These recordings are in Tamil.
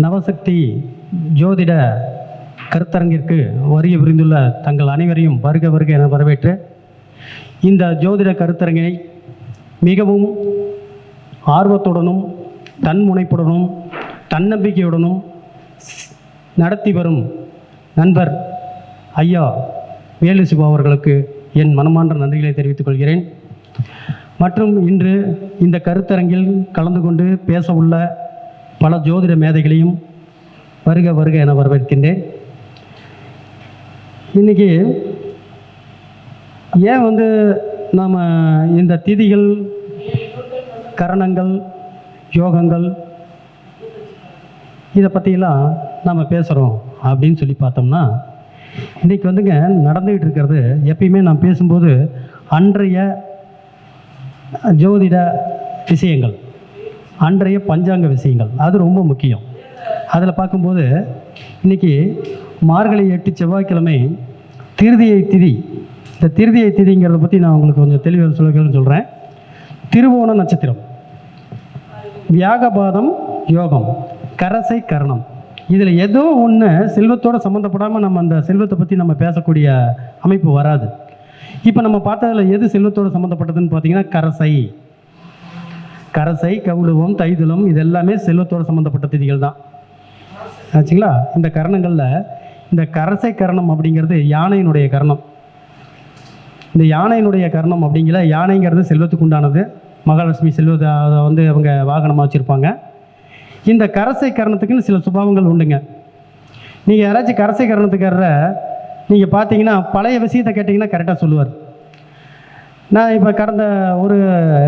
நவசக்தி ஜோதிட கருத்தரங்கிற்கு வருகை புரிந்துள்ள தங்கள் அனைவரையும் வருக வருக என வரவேற்று இந்த ஜோதிட கருத்தரங்கை மிகவும் ஆர்வத்துடனும் தன்முனைப்புடனும் தன்னம்பிக்கையுடனும் நடத்தி வரும் நண்பர் ஐயா வேலு சிவா அவர்களுக்கு என் மனமார்ந்த நன்றிகளை தெரிவித்துக் கொள்கிறேன். மற்றும் இன்று இந்த கருத்தரங்கில் கலந்து கொண்டு பேச உள்ள பல ஜோதிட மேதைகளையும் வருக வருக என வரவேற்கின்றேன். இன்றைக்கி ஏன் நாம் இந்த திதிகள், கரணங்கள், யோகங்கள் இதை பற்றியெல்லாம் நாம் பேசுகிறோம் அப்படின்னு சொல்லி பார்த்தோம்னா, இன்றைக்கி நடந்துக்கிட்டு இருக்கிறது எப்பயுமே நான் பேசும்போது அன்றைய ஜோதிட விஷயங்கள், அன்றைய பஞ்சாங்க விஷயங்கள், அது ரொம்ப முக்கியம். அதில் பார்க்கும்போது இன்றைக்கி மார்கழி 8 செவ்வாய்க்கிழமை திருதியை திதி. இந்த திருதியை திதிங்கிறத பற்றி நான் உங்களுக்கு கொஞ்சம் தெளிவாக சொல்கிறேன். திருவோண நட்சத்திரம், வியாகபாதம் யோகம், கரசை கரணம், இதில் ஏதோ ஒன்று செல்வத்தோடு சம்மந்தப்படாமல் நம்ம அந்த செல்வத்தை பற்றி நம்ம பேசக்கூடிய அமைப்பு வராது. இப்போ நம்ம பார்த்ததில் எது செல்வத்தோடு சம்மந்தப்பட்டதுன்னு பார்த்தீங்கன்னா கரசை, கவுளுவம், தைதுளம், இது எல்லாமே செல்வத்தோடு சம்மந்தப்பட்ட திதிகள் தான் ஆச்சுங்களா. இந்த கரணங்களில் இந்த கரசை கரணம் அப்படிங்கிறது யானையினுடைய கரணம். இந்த யானையினுடைய கரணம் அப்படிங்கிற யானைங்கிறது செல்வத்துக்கு உண்டானது. மகாலட்சுமி செல்வத்தை அவங்க வாகனமாக வச்சுருப்பாங்க. இந்த கரசை கரணத்துக்குன்னு சில சுபாவங்கள் உண்டுங்க. நீங்கள் யாராச்சும் கரசை கரணத்துக்காரரை நீங்கள் பார்த்தீங்கன்னா பழைய விஷயத்தை கேட்டிங்கன்னா கரெக்டாக சொல்லுவார். நான் இப்போ கடந்த ஒரு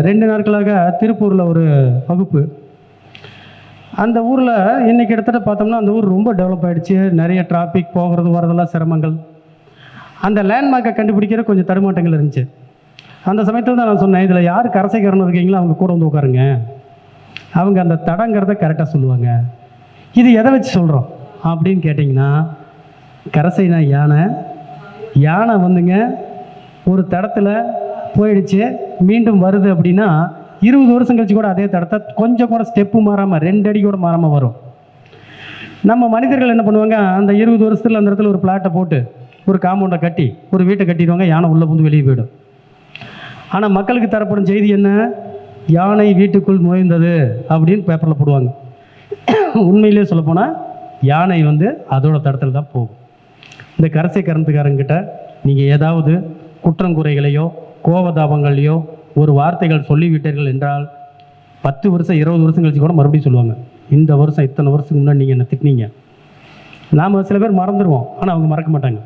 2 நாட்களாக திருப்பூரில் ஒரு வகுப்பு. அந்த ஊரில் இன்றைக்கி எடுத்துகிட்டு பார்த்தோம்னா அந்த ஊர் ரொம்ப டெவலப் ஆகிடுச்சு. நிறைய டிராஃபிக், போகிறது வரதெல்லாம் சிரமங்கள். அந்த லேண்ட்மார்க்கை கண்டுபிடிக்கிற கொஞ்சம் தடுமாட்டங்கள் இருந்துச்சு. அந்த சமயத்தில் தான் நான் சொன்னேன், இதில் யார் கரசை கரணம் இருக்கீங்களோ அவங்க கூட உட்காருங்க, அவங்க அந்த தடங்கிறத கரெக்டாக சொல்லுவாங்க. இது எதை வச்சு சொல்கிறோம் அப்படின்னு கேட்டிங்கன்னா, கரசைனா யானை ஒரு தடத்தில் போயிடுச்சு, மீண்டும் வருது அப்படின்னா 20 வருஷம் கழிச்சு கூட அதே தடத்தை கொஞ்சம் கூட ஸ்டெப்பு மாறாமல் 2 அடி கூட மாறாமல் வரும். நம்ம மனிதர்கள் என்ன பண்ணுவாங்க, அந்த 20 வருஷத்தில் அந்த இடத்துல ஒரு பிளாட்டை போட்டு ஒரு காம்பவுண்டை கட்டி ஒரு வீட்டை கட்டிடுவாங்க, யானை உள்ளே புந்து வெளியே போயிடும். ஆனால் மக்களுக்கு தரப்படும் செய்தி என்ன, யானை வீட்டுக்குள் நுழைந்தது அப்படின்னு பேப்பரில் போடுவாங்க. உண்மையிலே சொல்லப்போனால் யானை அதோட தடத்தில் தான் போகும். இந்த கரசை கரணத்துக்காரங்கிட்ட நீங்கள் ஏதாவது குற்றங்குறைகளையோ கோபதாபங்களையோ ஒரு வார்த்தைகள் சொல்லிவிட்டீர்கள் என்றால் 10 வருஷம் 20 வருஷம் கழிச்சு கூட மறுபடியும் சொல்லுவாங்க, இந்த வருஷம் இத்தனை வருஷத்துக்கு முன்னாடி நீங்கள் என்ன திட்டினீங்க. நாம் சில பேர் மறந்துடுவோம், ஆனால் அவங்க மறக்க மாட்டாங்க.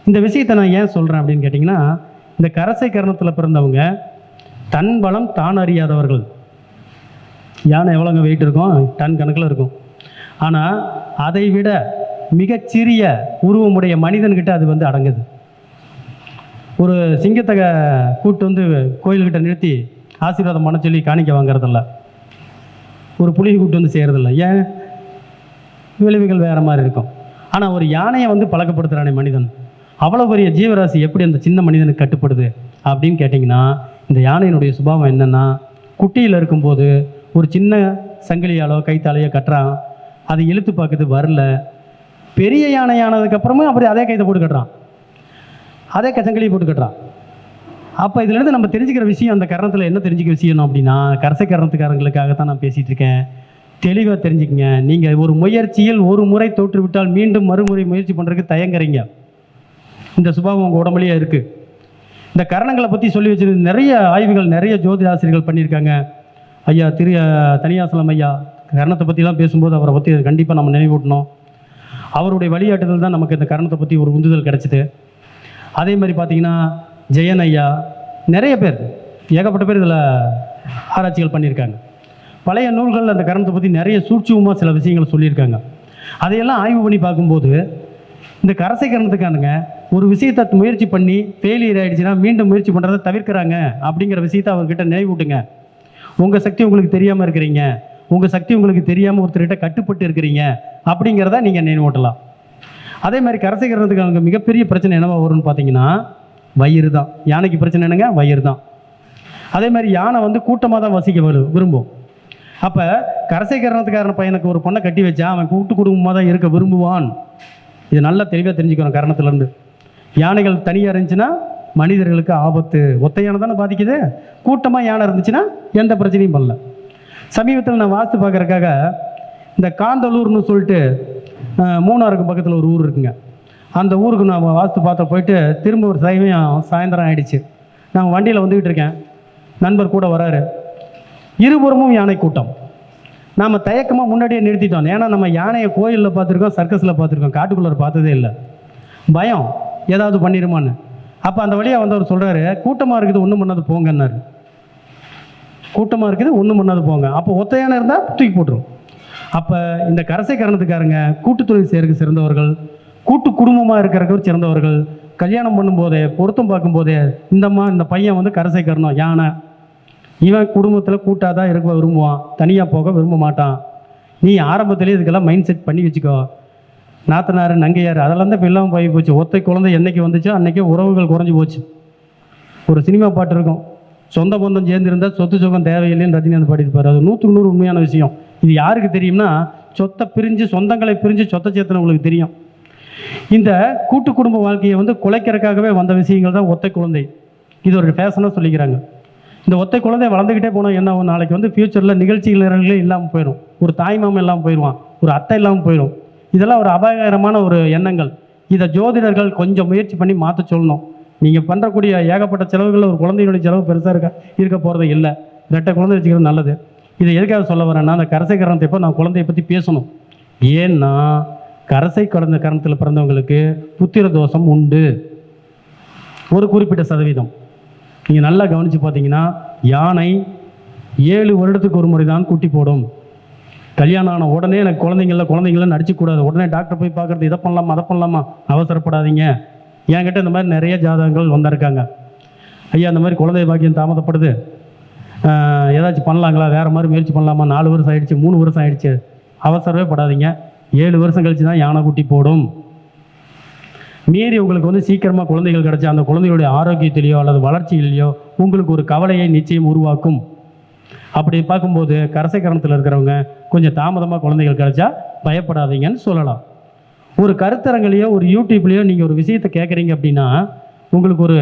இந்த விஷயத்தை நான் ஏன் சொல்கிறேன் அப்படின்னு கேட்டிங்கன்னா, இந்த கரசை கரணத்தில் பிறந்தவங்க தன் பலம் தான் அறியாதவர்கள். யானை எவ்வளோங்க வெயிட் இருக்கும், டன் கணக்கில் இருக்கும். ஆனால் அதை விட மிகச்சிறிய உருவமுடைய மனிதன்கிட்ட அது அடங்குது. ஒரு சிங்கத்தை கூப்பிட்டு கோயில்கிட்ட நிறுத்தி ஆசீர்வாதம் பண்ண சொல்லி காணிக்க வாங்கிறதில்ல, ஒரு புலியை கூப்பிட்டு செய்கிறதில்ல. ஏன், விளைவுகள் வேறு மாதிரி இருக்கும். ஆனால் ஒரு யானையை பழக்கப்படுத்துகிறானே மனிதன், அவ்வளோ பெரிய ஜீவராசி எப்படி அந்த சின்ன மனிதனுக்கு கட்டுப்படுது அப்படின்னு கேட்டிங்கன்னா, இந்த யானையினுடைய சுபாவம் என்னென்னா, குட்டியில் இருக்கும்போது ஒரு சின்ன சங்கிலியாலோ கைத்தாலையோ கட்டுறான், அது இழுத்து பார்க்குது, வரல. பெரிய யானை ஆனதுக்கப்புறமும் அப்படி அதே கைத்தை போட்டு கட்டுறான், அதே சங்கிலியை போட்டு கட்டுறான். அப்போ இதுலேருந்து நம்ம தெரிஞ்சுக்கிற விஷயம், அந்த கரணத்தில் என்ன தெரிஞ்சுக்க விஷயம் அப்படின்னா, கரசை கரணத்துக்காரங்களுக்காகத்தான் நான் பேசிகிட்டு இருக்கேன். தெளிவாக தெரிஞ்சுக்கங்க. நீங்கள் ஒரு முயற்சியில் ஒரு முறை தோற்றுவிட்டால் மீண்டும் மறுமுறை முயற்சி பண்ணுறதுக்கு தயங்குறீங்க. இந்த சுபாவம் உங்கள் உடம்புலேயே இருக்குது. இந்த கரணங்களை பற்றி சொல்லி வச்சுருந்து நிறைய ஆய்வுகள், நிறைய ஜோதிட ஆசிரியர்கள் பண்ணியிருக்காங்க. ஐயா தனியாசலம் ஐயா கரணத்தை பற்றிலாம் பேசும்போது அவரை பற்றி கண்டிப்பாக நம்ம நினைவூட்டணும். அவருடைய வழிகாட்டுதல் தான் நமக்கு இந்த கரணத்தை பற்றி ஒரு உந்துதல் கிடச்சிது. அதே மாதிரி பார்த்திங்கன்னா ஜெயன் ஐயா, நிறைய பேர், ஏகப்பட்ட பேர் இதில் ஆராய்ச்சிகள் பண்ணியிருக்காங்க. பழைய நூல்கள் அந்த கரணத்தை பற்றி நிறைய சூட்சமாக சில விஷயங்களை சொல்லியிருக்காங்க. அதையெல்லாம் ஆய்வு பண்ணி பார்க்கும்போது இந்த கரசை கரணத்துக்கானுங்க ஒரு விஷயத்தை முயற்சி பண்ணி ஃபெயிலியர் ஆகிடுச்சுன்னா மீண்டும் முயற்சி பண்ணுறதை தவிர்க்கிறாங்க அப்படிங்கிற விஷயத்தை அவர்கிட்ட நினைவூட்டுங்க. உங்கள் சக்தி உங்களுக்கு தெரியாமல் இருக்கிறீங்க, உங்கள் சக்தி உங்களுக்கு தெரியாமல் ஒருத்தர்கிட்ட கட்டுப்பட்டு இருக்கிறீங்க அப்படிங்கிறத நீங்கள் நினைவூட்டலாம். அதே மாதிரி கரசை கரணத்துக்கான மிகப்பெரிய பிரச்சனை என்னவா வரும்னு பார்த்தீங்கன்னா, வயிறு தான். யானைக்கு பிரச்சனை என்னங்க, வயிறு தான். அதே மாதிரி யானை கூட்டமாக தான் வசிக்க விரும்பும். அப்போ கரசை கரணத்துக்காரன பையனுக்கு ஒரு பொண்ணை கட்டி வச்சா அவன் கூட்டு குடும்பமாக தான் இருக்க விரும்புவான். இது நல்லா தெளிவாக தெரிஞ்சுக்கணும். கரணத்துலேருந்து யானைகள் தனியாக இருந்துச்சுன்னா மனிதர்களுக்கு ஆபத்து. ஒத்த யானை தானே பாதிக்குது. கூட்டமாக யானை இருந்துச்சுன்னா எந்த பிரச்சனையும் பண்ணல. சமீபத்தில் நான் வாஸ்து பார்க்குறக்காக இந்த காந்தலூர்னு சொல்லிட்டு மூணாருக்கு பக்கத்தில் ஒரு ஊர் இருக்குங்க. அந்த ஊருக்கு நான் வாஸ்து பார்த்த போயிட்டு திரும்ப ஒரு சாயந்தரம் ஆகிடுச்சு. நான் வண்டியில் வந்துக்கிட்டு இருக்கேன், நண்பர் கூட வராரு. இருபுறமும் யானை கூட்டம். நாம் தயக்கமாக முன்னாடியே நிறுத்திட்டோம். ஏன்னா நம்ம யானையை கோயிலில் பார்த்துருக்கோம், சர்க்கஸில் பார்த்துருக்கோம், காட்டுக்குள்ளே பார்த்ததே இல்லை. பயம் ஏதாவது பண்ணிடுமான்னு. அப்போ அந்த வழியாக வந்தவர் சொல்கிறாரு, கூட்டமாக இருக்குது ஒன்றும் பண்ணாது போங்கன்னாரு. கூட்டமாக இருக்குது ஒன்றும் பண்ணாது போங்க. அப்போ ஒத்த யானை இருந்தால் தூக்கி போட்டுரும். அப்போ இந்த கரசை கரணத்துக்காரங்க கூட்டு தொழில் செய்யறதுக்கு சிறந்தவர்கள், கூட்டு குடும்பமாக இருக்கிறதுக்கு சிறந்தவர்கள். கல்யாணம் பண்ணும்போதே பொருத்தம் பார்க்கும்போதே இந்த பையன் வந்து கரசை கரணம் யானை, இவன் குடும்பத்தில் கூட்டாக தான் இருக்க விரும்புவான், தனியாக போக விரும்ப மாட்டான். நீ ஆரம்பத்திலே இதுக்கெல்லாம் மைண்ட் செட் பண்ணி வச்சுக்கோ. நாத்தனார் நங்கையார் அதெல்லாம் தான் இப்போ இல்லாமல் போய் போச்சு. ஒத்தை குழந்தை என்றைக்கு வந்துச்சோ அன்றைக்கே உறவுகள் குறைஞ்சி போச்சு. ஒரு சினிமா பாட்டு இருக்கும், சொந்த பந்தம் சேர்ந்துருந்தால் சொத்து சுகம் தேவையில்லைன்னு ரஜினிகாந்த் பாடியிருப்பார். அது 100க்கு 100 உண்மையான விஷயம். இது யாருக்கு தெரியும்னா, சொத்தை பிரிஞ்சு சொந்தங்களை பிரிஞ்சு சொத்தை சேர்த்துனவங்களுக்கு தெரியும். இந்த கூட்டு குடும்ப வாழ்க்கையை வந்து குலைக்கிறதுக்காகவே வந்த விஷயங்கள் தான் ஒத்தை குழந்தை. இது ஒரு ஃபேஷனாக சொல்லிக்கிறாங்க. இந்த ஒத்தை குழந்தை வளர்ந்துக்கிட்டே போனால் என்ன ஆகும், நாளைக்கு வந்து ஃப்யூச்சரில் நிகழ்ச்சிகளே இல்லாமல் போயிடும். ஒரு தாய் மாமன் இல்லாமல் போயிடுவான், ஒரு அத்தை இல்லாமல் போயிடும். இதெல்லாம் ஒரு அபாயகரமான ஒரு எண்ணங்கள். இதை ஜோதிடர்கள் கொஞ்சம் முயற்சி பண்ணி மாற்ற சொல்லணும். நீங்கள் பண்ணுறக்கூடிய ஏகப்பட்ட செலவுகளில் ஒரு குழந்தையினுடைய செலவு பெருசாக இருக்க போகிறது இல்லை. ரெட்டை குழந்தை வச்சுக்கிறது நல்லது. இதை எதுக்காக சொல்ல வரேன்னா, அந்த கரசை கரணத்தை இப்போ நான் குழந்தைய பற்றி பேசணும். ஏன்னா கரசை கலந்த கரணத்தில் பிறந்தவங்களுக்கு புத்திர தோஷம் உண்டு, ஒரு குறிப்பிட்ட சதவீதம். நீங்கள் நல்லா கவனித்து பார்த்தீங்கன்னா, யானை 7 வருடத்துக்கு ஒரு முறை தான் குட்டி போடும். கல்யாணம் ஆன உடனே எனக்கு குழந்தைங்கள நடிச்சுக்கூடாது, உடனே டாக்டர் போய் பார்க்குறது, இதை பண்ணலாமா அதை பண்ணலாமா, அவசரப்படாதீங்க. என்கிட்ட இந்த மாதிரி நிறைய ஜாதகங்கள் வந்திருக்காங்க. ஐயா இந்த மாதிரி குழந்தை பாக்கியம் தாமதப்படுது, ஏதாச்சும் பண்ணலாங்களா, வேறு மாதிரி முயற்சி பண்ணலாமா, 4 வருஷம் ஆகிடுச்சு, 3 வருஷம் ஆகிடுச்சு. அவசரமே படாதீங்க, 7 வருஷம் கழிச்சு தான் யானை குட்டி போடும். மீறி உங்களுக்கு வந்து சீக்கிரமாக குழந்தைகள் கிடச்சா அந்த குழந்தைகளுடைய ஆரோக்கியத்திலேயோ அல்லது வளர்ச்சியிலேயோ உங்களுக்கு ஒரு கவலையை நிச்சயம் உருவாக்கும். அப்படி பார்க்கும்போது கரசை கரணத்தில் இருக்கிறவங்க கொஞ்சம் தாமதமாக குழந்தைகள் கிடச்சா பயப்படாதீங்கன்னு சொல்லலாம். ஒரு கருத்தரங்களையோ ஒரு யூடியூப்லேயோ நீங்கள் ஒரு விஷயத்தை கேட்குறீங்க அப்படின்னா உங்களுக்கு ஒரு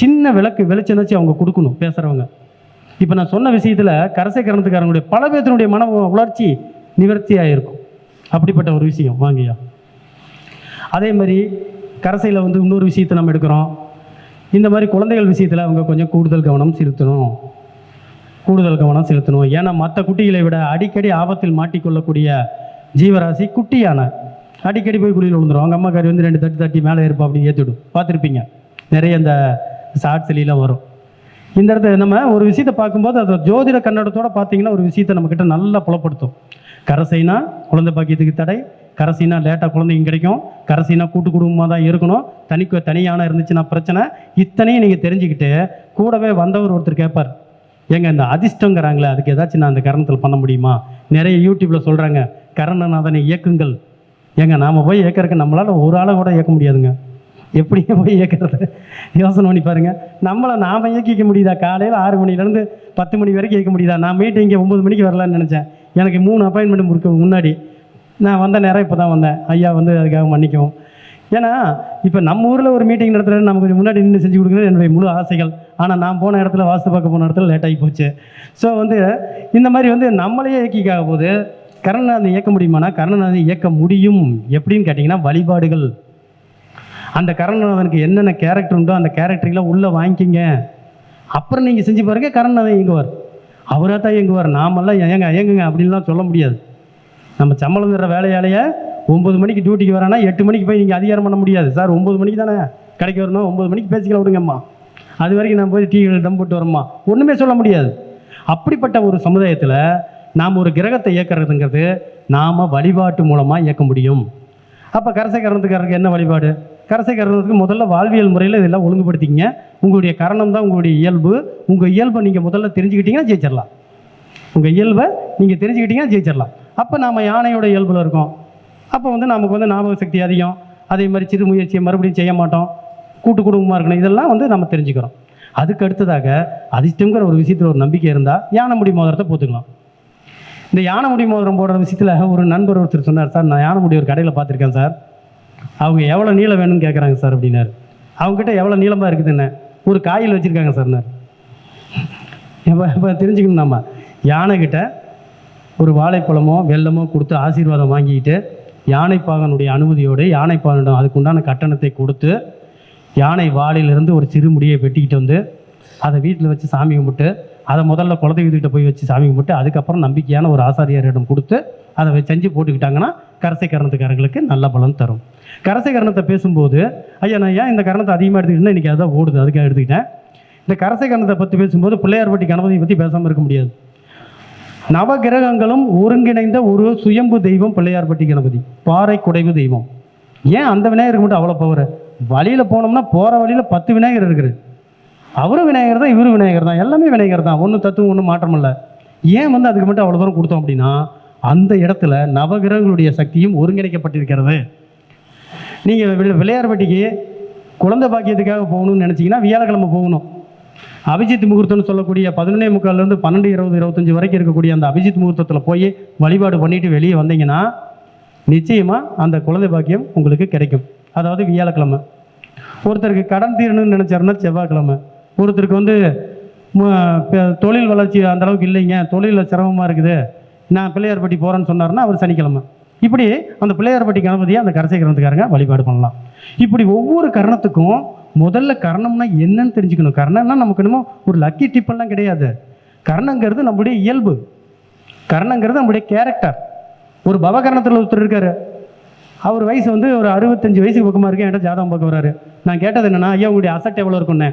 சின்ன வெளிச்சனாச்சு அவங்க கொடுக்கணும் பேசுகிறவங்க. இப்போ நான் சொன்ன விஷயத்தில் கரசை கரணத்துக்காரங்களுடைய பல பேர்த்தினுடைய மன வளர்ச்சி நிவர்த்தியாக இருக்கும். அப்படிப்பட்ட ஒரு விஷயம் வாங்கியா. அதே மாதிரி கரசையில் வந்து இன்னொரு விஷயத்தை நம்ம எடுக்கிறோம். இந்த மாதிரி குழந்தைகள் விஷயத்தில் அவங்க கொஞ்சம் கூடுதல் கவனம் செலுத்தணும். ஏன்னா மற்ற குட்டிகளை விட அடிக்கடி ஆபத்தில் மாட்டிக்கொள்ளக்கூடிய ஜீவராசி குட்டி யானை. அடிக்கடி போய் குழியில் விழுந்துடும். அவங்க அம்மாக்காரி வந்து 2 தட்டு தட்டி மேலே இருப்பா அப்படி ஏற்றிவிடும். பார்த்துருப்பீங்க, நிறைய இந்த ஷார்ட்ஸ்லாம் வரும். இந்த இடத்துல நம்ம ஒரு விஷயத்தை பார்க்கும்போது அதை ஜோதிட கண்ணோட்டத்தோடு பார்த்தீங்கன்னா ஒரு விஷயத்தை நம்மக்கிட்ட நல்லா புலப்படுத்தும். கரசைனா குழந்தை பாக்கியத்துக்கு தடை, கரசைனா லேட்டாக குழந்தைங்க கிடைக்கும், கரசைனா கூட்டு குடும்பமாக தான் இருக்கணும், தனியான இருந்துச்சுன்னா பிரச்சனை. இத்தனையும் நீங்கள் தெரிஞ்சுக்கிட்டு கூடவே வந்தவர் ஒருத்தர் கேட்பார், ஏங்க இந்த அதிர்ஷ்டங்கிறாங்களே அதுக்கு ஏதாச்சும் நான் அந்த கரணத்தில் பண்ண முடியுமா? நிறைய யூடியூப்பில் சொல்கிறாங்க கரணநாதனை இயக்குங்கள். ஏங்க நாம் போய் இயக்கிறதுக்கு நம்மளால் ஒரு ஆளை கூட இயக்க முடியாதுங்க. எப்படியே போய் இயக்கிறது யோசனை பண்ணி பாருங்கள். நாம் இயக்கிக்க முடியுதா? காலையில் 6 மணிலேருந்து 10 மணி வரைக்கும் இயக்க முடியுதா? நான் மீட்டிங்கே 9 மணிக்கு வரலான்னு நினச்சேன். எனக்கு 3 அப்பாயின்மெண்ட் முன்னாடி நான் வந்த நேரம் இப்போ தான் வந்தேன். ஐயா வந்து அதுக்காக மன்னிக்கவும். ஏன்னா இப்போ நம்ம ஊரில் ஒரு மீட்டிங் நடத்துகிறது நமக்கு கொஞ்சம் முன்னாடி நின்று செஞ்சு கொடுக்குறது என்னுடைய முழு ஆசைகள். ஆனால் நான் போன இடத்துல வாஸ்து பார்க்க போன இடத்துல லேட்டாகி போச்சு. ஸோ வந்து இந்த மாதிரி வந்து நம்மளையே இயக்கிக்காக போது கரணநாதன் இயக்க முடியுமானா கரணநாதன் இயக்க முடியும். எப்படின்னு கேட்டிங்கன்னா வழிபாடுகள். அந்த கரணநாதனுக்கு என்னென்ன கேரக்டர் உண்டோ அந்த கேரக்டரெலாம் உள்ளே வாங்கிக்கிங்க. அப்புறம் நீங்கள் செஞ்சு பாருங்க, கரணநாதன் இயங்குவார். அவராக தான் இயங்குவார். நாமெல்லாம் இயங்குங்க அப்படின்லாம் சொல்ல முடியாது. நம்ம சம்பளம் தர வேலையாலேயே 9 மணிக்கு டியூட்டிக்கு வரானா 8 மணிக்கு போய் நீங்கள் அதிகாரம் பண்ண முடியாது. சார் 9 மணிக்கு தானே கடைக்கு வரணும், 9 மணிக்கு பேசிக்கலாம் விடுங்கம்மா, அது வரைக்கும் நான் போய் டீகள் தம் போட்டு வரம்மா, ஒன்றுமே சொல்ல முடியாது. அப்படிப்பட்ட ஒரு சமுதாயத்தில் நாம் ஒரு கிரகத்தை இயக்கிறதுங்கிறது நாம் வழிபாட்டு மூலமாக இயக்க முடியும். அப்போ கரசை கரணத்துக்காரருக்கு என்ன வழிபாடு? கரசை கரணத்துக்கு முதல்ல வாழ்வியல் முறையில் இதெல்லாம் ஒழுங்குபடுத்திங்க. உங்களுடைய கரணம் தான் உங்களுடைய இயல்பு. உங்கள் இயல்பை நீங்கள் முதல்ல தெரிஞ்சுக்கிட்டீங்கன்னா ஜெயிச்சிடலாம். உங்கள் இயல்பை நீங்கள் தெரிஞ்சுக்கிட்டீங்கன்னா ஜெயிச்சிடலாம். அப்போ நாம் யானையோட இயல்பில் இருக்கோம். அப்போ வந்து நமக்கு வந்து ஞாபக சக்தி அதிகம். அதே மாதிரி சிறு முயற்சியை மறுபடியும் செய்ய மாட்டோம். கூட்டு குடும்பமாக இருக்கணும். இதெல்லாம் வந்து நம்ம தெரிஞ்சுக்கிறோம். அதுக்கு அடுத்ததாக அதிர்ஷ்டங்கிற ஒரு விஷயத்தில் ஒரு நம்பிக்கை இருந்தால் யானை முடி மோதிரத்தை போட்டுக்கலாம். இந்த யானை முடி மோதிரம் போடுற விஷயத்தில் ஒரு நண்பர் ஒருத்தர் சொன்னார், சார் நான் யானை முடி ஒரு கடையில் பார்த்துருக்கேன் சார், அவங்க எவ்வளோ நீளம் வேணும்னு கேட்குறாங்க சார் அப்படின்னாரு. அவங்ககிட்ட எவ்வளோ நீளமாக இருக்குதுன்னு ஒரு காயில் வச்சுருக்காங்க சார்னார். இப்போ தெரிஞ்சுக்கணும், நம்ம யானைக்கிட்ட ஒரு வாழைப்பழமோ வெல்லமோ கொடுத்து ஆசீர்வாதம் வாங்கிக்கிட்டு யானைப்பாகனுடைய அனுமதியோடு யானைப்பாகனிடம் அதுக்குண்டான கட்டணத்தை கொடுத்து யானை வாளிலிருந்து ஒரு சிறு முடியை வெட்டிக்கிட்டு வந்து அதை வீட்டில் வச்சு சாமி கும்பிட்டு அதை முதல்ல குலதெய்வத்திட்ட போய் வச்சு சாமி கும்பிட்டு அதுக்கப்புறம் நம்பிக்கையான ஒரு ஆசாரியாரிடம் கொடுத்து அதை செஞ்சு போட்டுக்கிட்டாங்கன்னா கரசை கரணத்துக்காரங்களுக்கு நல்ல பலன் தரும். கரசை கரணத்தை பேசும்போது ஐயா நான் ஏன் இந்த கரணத்தை அதிகமாக எடுத்துக்கிட்டேன்னா இன்றைக்கி அதான் ஓடுது, அதுக்காக எடுத்துக்கிட்டேன். இந்த கரசை கரணத்தை பற்றி பேசும்போது பிள்ளையார்பட்டி கணபதியை பற்றி பேசாமல் இருக்க முடியாது. நவகிரகங்களும் ஒருங்கிணைந்த ஒரு சுயம்பு தெய்வம் பிள்ளையார்பட்டி கணபதி, பாறை குடைவு தெய்வம். ஏன் அந்த விநாயகருக்கு மட்டும் அவ்வளோ பவர்? வழியில் போனோம்னா போகிற வழியில் 10 விநாயகர் இருக்குது. அவரும் விநாயகர் தான், இவரும் விநாயகர் தான், எல்லாமே விநாயகர் தான், ஒன்றும் தத்துவம் ஒன்றும் மாற்றம் இல்லை. ஏன் அதுக்கு மட்டும் அவ்வளோ தூரம் கொடுத்தோம் அப்படின்னா அந்த இடத்துல நவகிரகங்களுடைய சக்தியும் ஒருங்கிணைக்கப்பட்டிருக்கிறது. நீங்கள் பிள்ளையார்பட்டிக்கு குழந்தை பாக்கியத்துக்காக போகணும்னு நினச்சிங்கன்னா வியாழக்கிழமை போகணும். அபிஜித் முகூர்த்தம்னு சொல்லக்கூடிய 11:45 12, 20, 25 வரைக்கும் இருக்கக்கூடிய அந்த அபிஜித் முகூர்த்தத்தில் போய் வழிபாடு பண்ணிட்டு வெளியே வந்தீங்கன்னா நிச்சயமாக அந்த குழந்தை பாக்கியம் உங்களுக்கு கிடைக்கும். அதாவது வியாழக்கிழமை. ஒருத்தருக்கு கடன் தீரணும்னு நினச்சாருன்னா செவ்வாய்க்கிழமை. ஒருத்தருக்கு தொழில் வளர்ச்சி அந்த அளவுக்கு இல்லைங்க, தொழிலில் சிரமமாக இருக்குது, நான் பிள்ளையார்பட்டி போகிறேன்னு சொன்னார்னா அவர் சனிக்கிழமை. இப்படி அந்த பிள்ளையார்பட்டி கணபதியை அந்த கரசை கரணத்துக்காரங்க வழிபாடு பண்ணலாம். இப்படி ஒவ்வொரு கரணத்துக்கும் முதல்ல கரணம்னா என்னன்னு தெரிஞ்சுக்கணும். கரணம்னா நமக்கு என்னமோ ஒரு லக்கி டிப்பெல்லாம் கிடையாது. கரணங்கிறது நம்முடைய இயல்பு, கரணங்கிறது நம்முடைய கேரக்டர். ஒரு பவகரணத்தில் ஒருத்தர் இருக்காரு, அவர் வயசு ஒரு 65 வயசுக்கு பக்கமாக இருக்கு, என்கிட்ட ஜாதகம் பார்க்க வராரு. நான் கேட்டது என்னன்னா, ஐயா உங்களுடைய அசட் எவ்வளோ இருக்குன்னு,